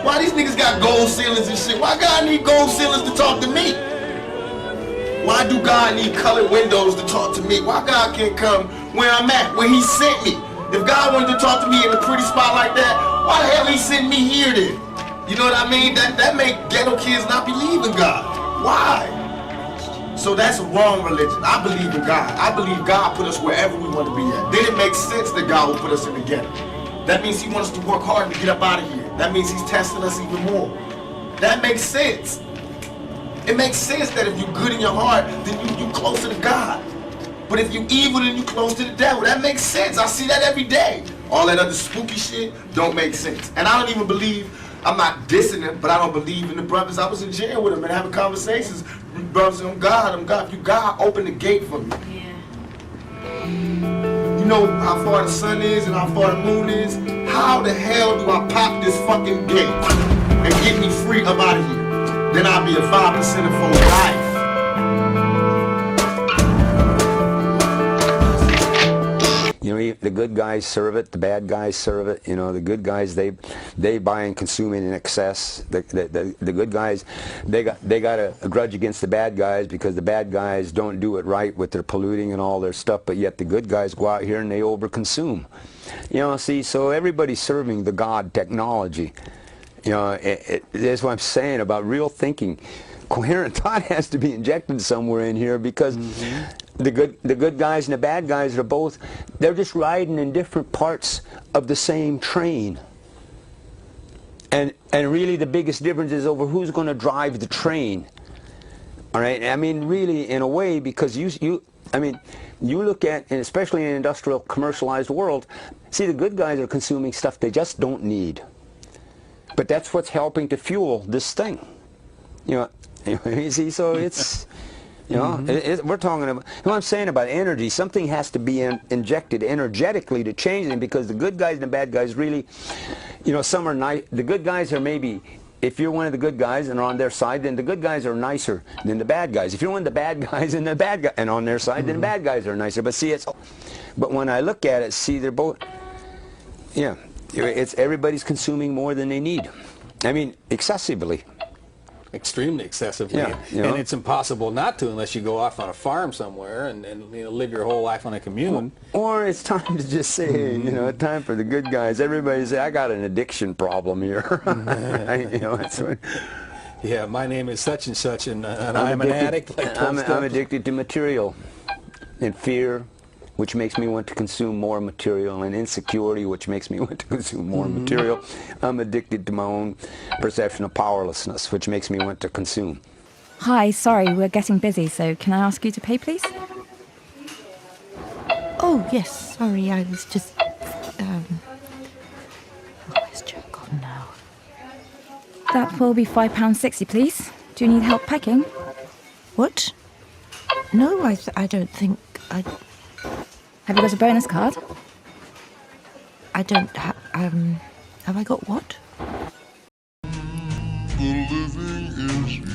Why these niggas got gold ceilings and shit? Why God need gold ceilings to talk to me? Why do God need colored windows to talk to me? Why God can't come where I'm at, where he sent me? If God wanted to talk to me in a pretty spot like that, why the hell he sent me here then? You know what I mean? That make ghetto kids not believe in God. Why? So that's a wrong religion. I believe in God. I believe God put us wherever we want to be at. Then it makes sense that God will put us in the ghetto. That means he wants us to work hard to get up out of here. That means he's testing us even more. That makes sense. It makes sense that if you're good in your heart, then you closer to God. But if you're evil, then you're close to the devil. That makes sense. I see that every day. All that other spooky shit don't make sense. And I don't even believe, I'm not dissing them, but I don't believe in the brothers. I was in jail with them and having conversations. Brothers, I'm God. If you God, open the gate for me. You know how far the sun is and how far the moon is? How the hell do I pop this fucking gate and get me free up out of here? Then I'll be a 5% for life. You know, the good guys serve it, the bad guys serve it. You know, the good guys, they buy and consume it in excess. The good guys, they got a grudge against the bad guys because the bad guys don't do it right with their polluting and all their stuff, but yet the good guys go out here and they overconsume. You know, see, so everybody's serving the God technology. You know, that's what I'm saying about real thinking. Coherent thought has to be injected somewhere in here because the good guys and the bad guys are both, they're just riding in different parts of the same train. And really the biggest difference is over who's going to drive the train. All right? I mean, really, in a way, because you look at, and especially in an industrial commercialized world, see, the good guys are consuming stuff they just don't need. But that's what's helping to fuel this thing. You see, so it's, you know, we're talking about, what I'm saying about energy, something has to be injected energetically to change them, because the good guys and the bad guys really, you know, some are nice. The good guys are maybe, if you're one of the good guys and are on their side, then the good guys are nicer than the bad guys. If you're one of the bad guys and the bad guy and on their side, then the bad guys are nicer. But see, but when I look at it, see, they're both, yeah, it's everybody's consuming more than they need. I mean, excessively. Extremely excessively, yeah, you know? And it's impossible not to unless you go off on a farm somewhere and you know, live your whole life on a commune. Or it's time to just say, you know, time for the good guys. Everybody say, I got an addiction problem here. You know, that's what. Yeah, my name is such and such, and I'm an addict. Like I'm addicted to material and fear, which makes me want to consume more material, and insecurity, which makes me want to consume more material. I'm addicted to my own perception of powerlessness, which makes me want to consume. Hi, sorry, we're getting busy, so can I ask you to pay, please? Oh, yes, sorry, I was just, where's Joe gone now? That will be £5.60, please. Do you need help packing? What? No, I don't think I... Have you got a bonus card? I don't have I got what? The living is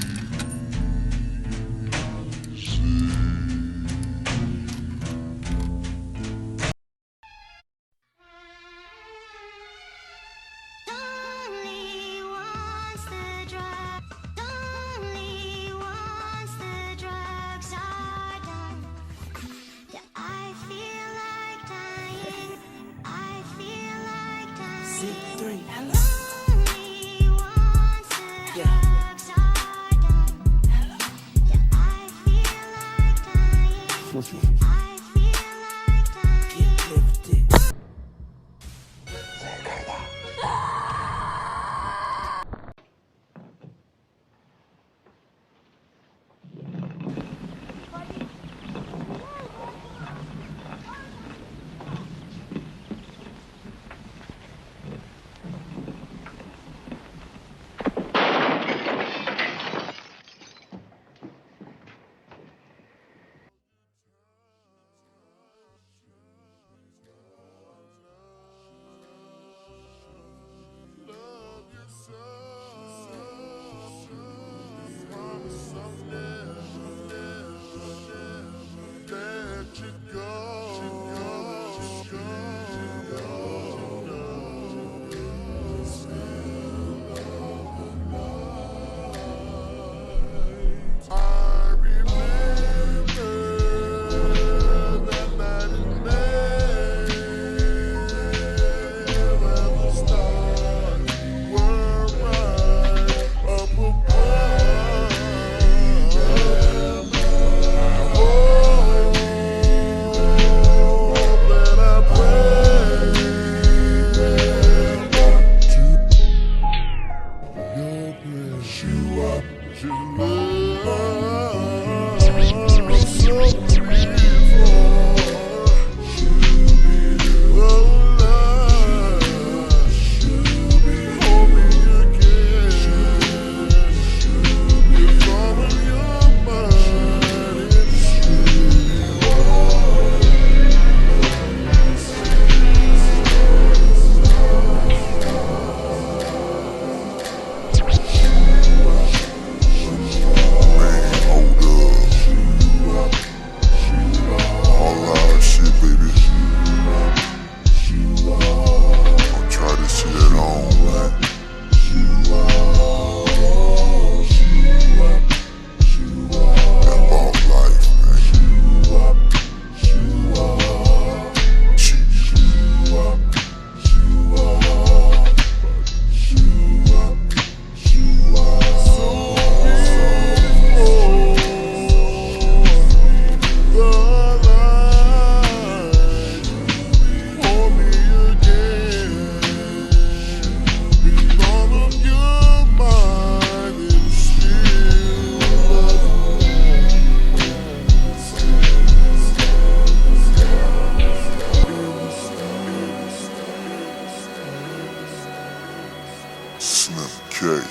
Slim K.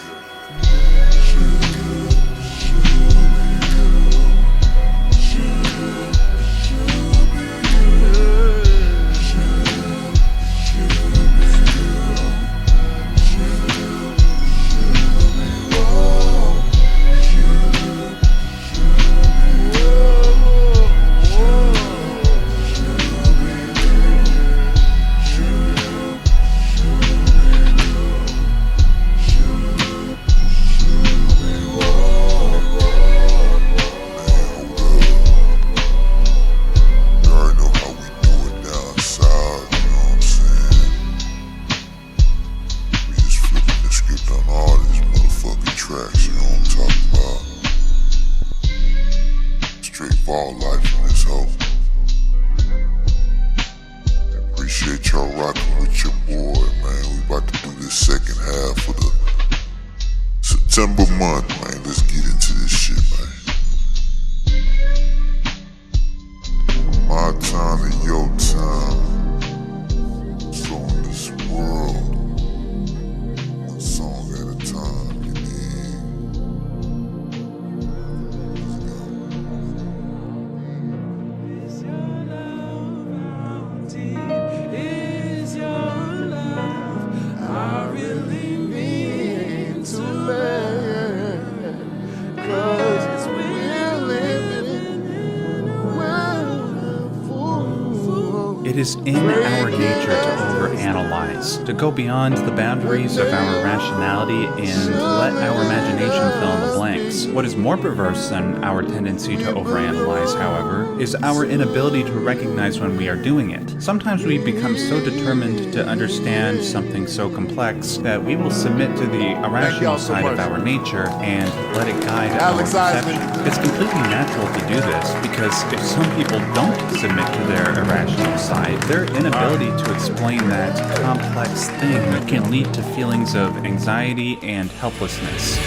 Ball life in this hoe. Appreciate y'all rocking with your boy, man. We about to do this second half of the September month, man. Let's get into this shit, man. My time and your time. So in this world, one song at a time, you need. Is your love, I really mean to learn, 'cause we're living in a world. It is in our nature to overanalyze, to go beyond the boundaries of our rationality and let our imagination fill in the blanks. What is more perverse than our tendency to overanalyze, however, is our inability to recognize when we are doing it. Sometimes we become so determined to understand something so complex that we will submit to the irrational side of our nature and let it guide our perception. It's completely natural to do this because if some people don't submit to their irrational side, their inability to explain that complex thing can lead to feelings of anxiety and helplessness.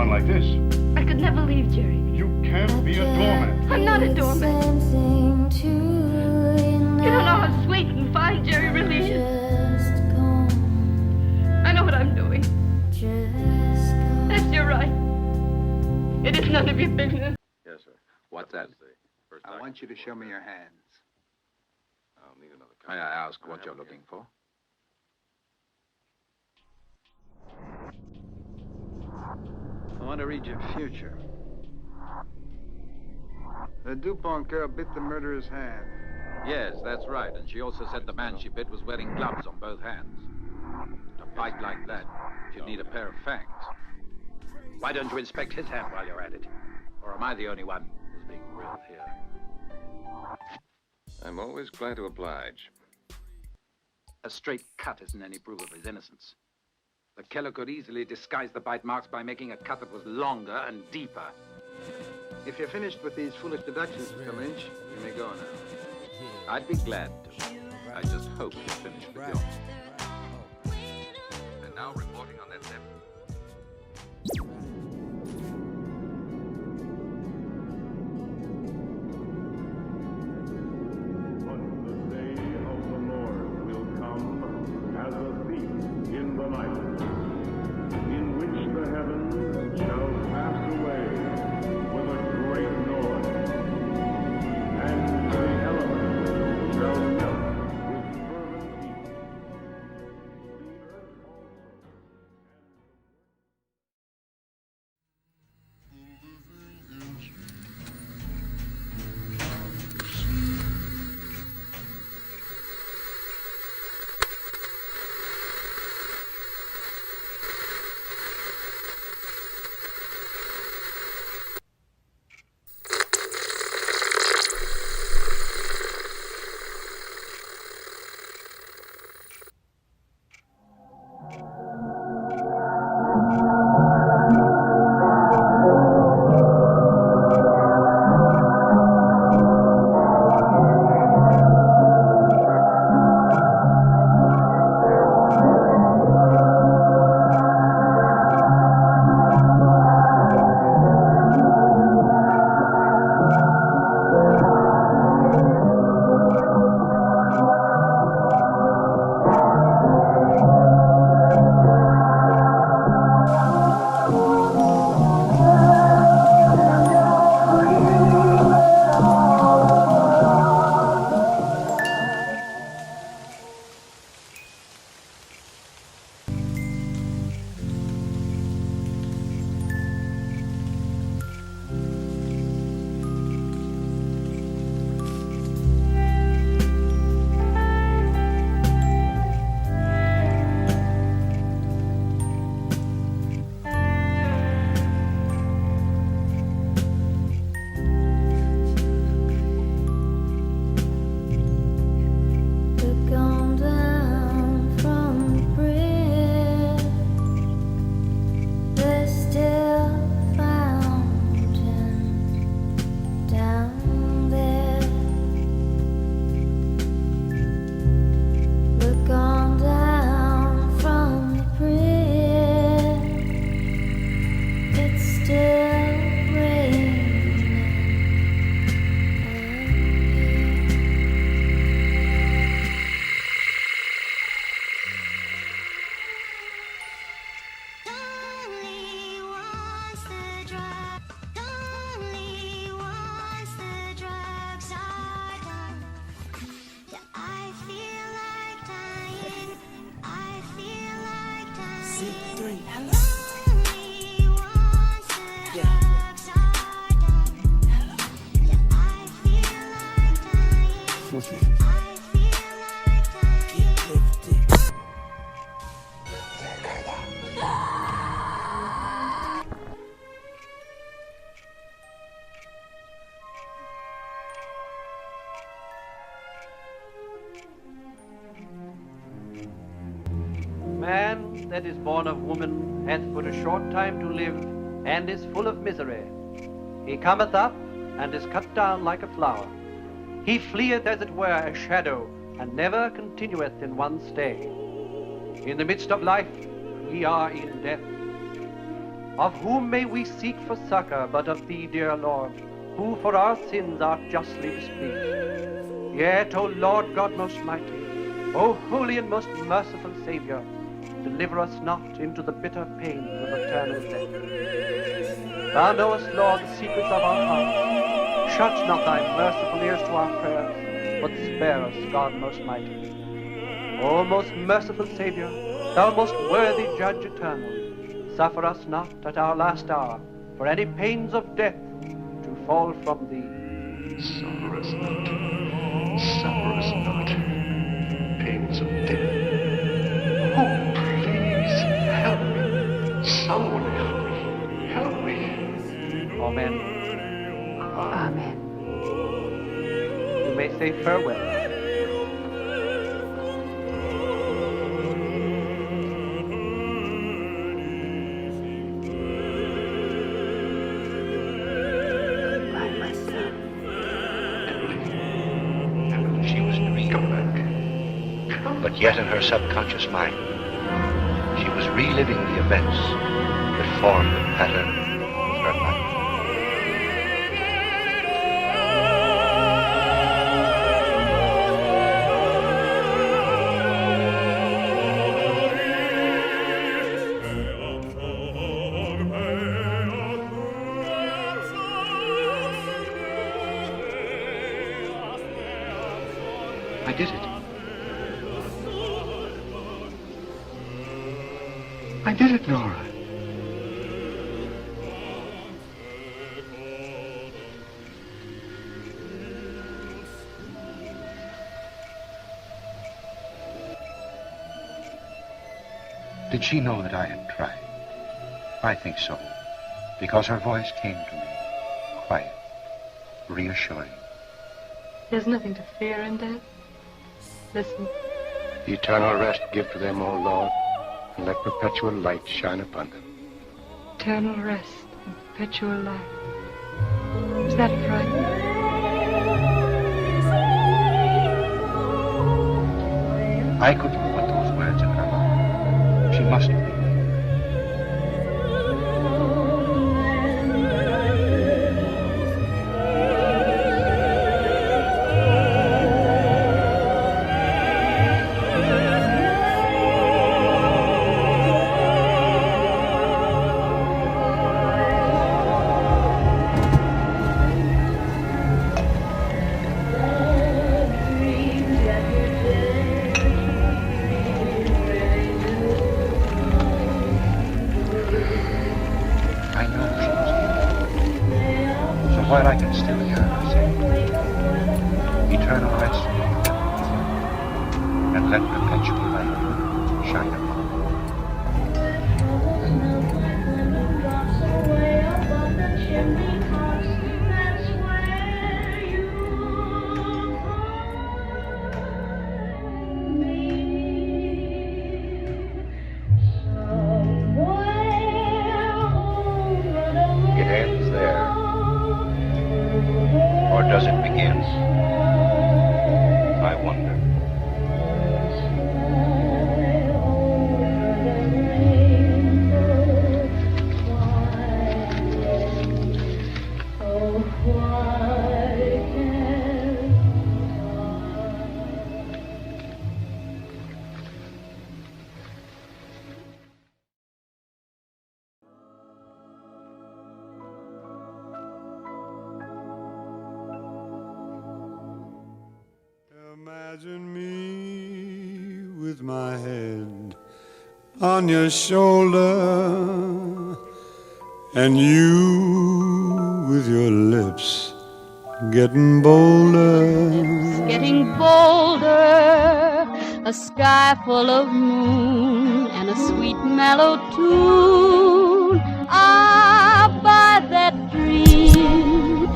on like this? I could never leave, Jerry. You can't be a doormat. I'm not a doormat. You don't know how sweet and fine Jerry really is. I know what I'm doing. Yes, you're right. It is none of your business. Yes, sir. What's that? I want you to show me your hands. I'll need another copy. May I ask what you're looking for? I want to read your future. The DuPont girl bit the murderer's hand. Yes, that's right. And she also said the man she bit was wearing gloves on both hands. A bite like that, you'd need a pair of fangs. Why don't you inspect his hand while you're at it? Or am I the only one who's being grilled here? I'm always glad to oblige. A straight cut isn't any proof of his innocence. The killer could easily disguise the bite marks by making a cut that was longer and deeper. If you're finished with these foolish deductions, Mr. Lynch, you may go now. I'd be glad to. I just hope you're finished with yours. And now reporting on that level. Man that is born of woman hath but a short time to live, and is full of misery. He cometh up, and is cut down like a flower. He fleeth as it were a shadow, and never continueth in one stay. In the midst of life, we are in death. Of whom may we seek for succor but of thee, dear Lord, who for our sins art justly displeased? Yet, O Lord God most mighty, O holy and most merciful Saviour, deliver us not into the bitter pains of eternal death. Thou knowest, Lord, the secrets of our hearts. Shut not thy merciful ears to our prayers, but spare us, God most mighty. O most merciful Saviour, thou most worthy Judge eternal, suffer us not at our last hour for any pains of death to fall from thee. Suffer us not. Suffer us not. Pains of death. Oh, please, help me. Someone help me. Help me. Amen. Amen. You may say farewell. She was never come back. But yet in her subconscious mind, she was reliving the events that formed the pattern of her life. I did it. I did it, Nora. Did she know that I had tried? I think so, because her voice came to me, quiet, reassuring. There's nothing to fear in death. Listen. Eternal rest give to them, O Lord, and let perpetual light shine upon them. Eternal rest and perpetual life. Is that frightening? I couldn't put those words in her mouth. She must have been. While I can still hear her say, eternal rest, and let perpetual light shine upon It ends there. Or does it begin? I wonder. Imagine me with my head on your shoulder, and you with your lips getting bolder. Getting bolder, a sky full of moon and a sweet mellow tune. Ah, by that dream.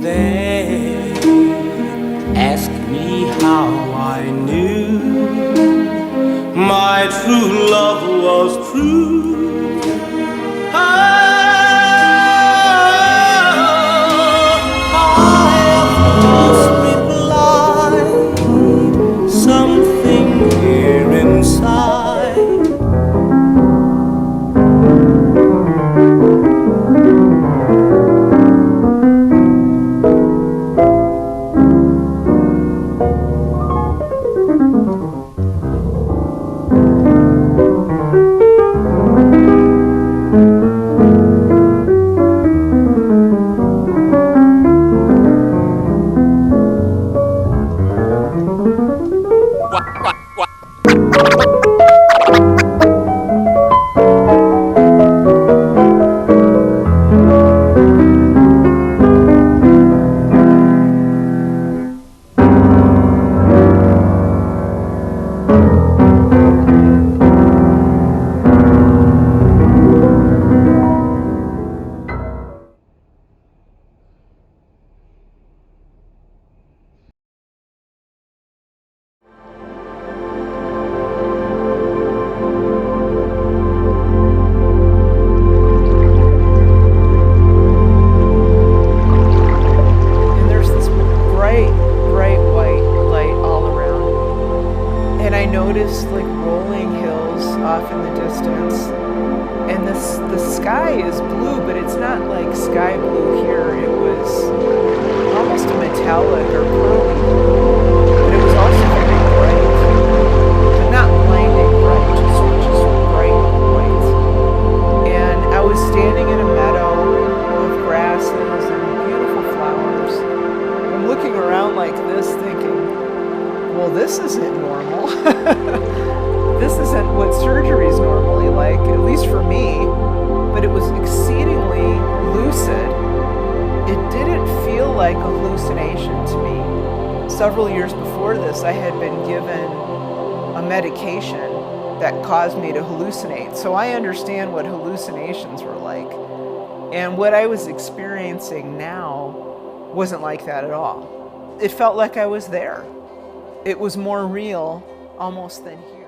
They ask me how I knew my true Like rolling hills off in the distance, and the sky is blue, but it's not like sky blue here. It was almost a metallic or pearly blue, but it was also very bright, but not blinding bright, just bright white. And I was standing in a meadow of grasses and beautiful flowers. I'm looking around like this, thinking, well, this isn't normal. This isn't what surgery is normally like, at least for me. But it was exceedingly lucid. It didn't feel like a hallucination to me. Several years before this, I had been given a medication that caused me to hallucinate. So I understand what hallucinations were like. And what I was experiencing now wasn't like that at all. It felt like I was there. It was more real almost than here.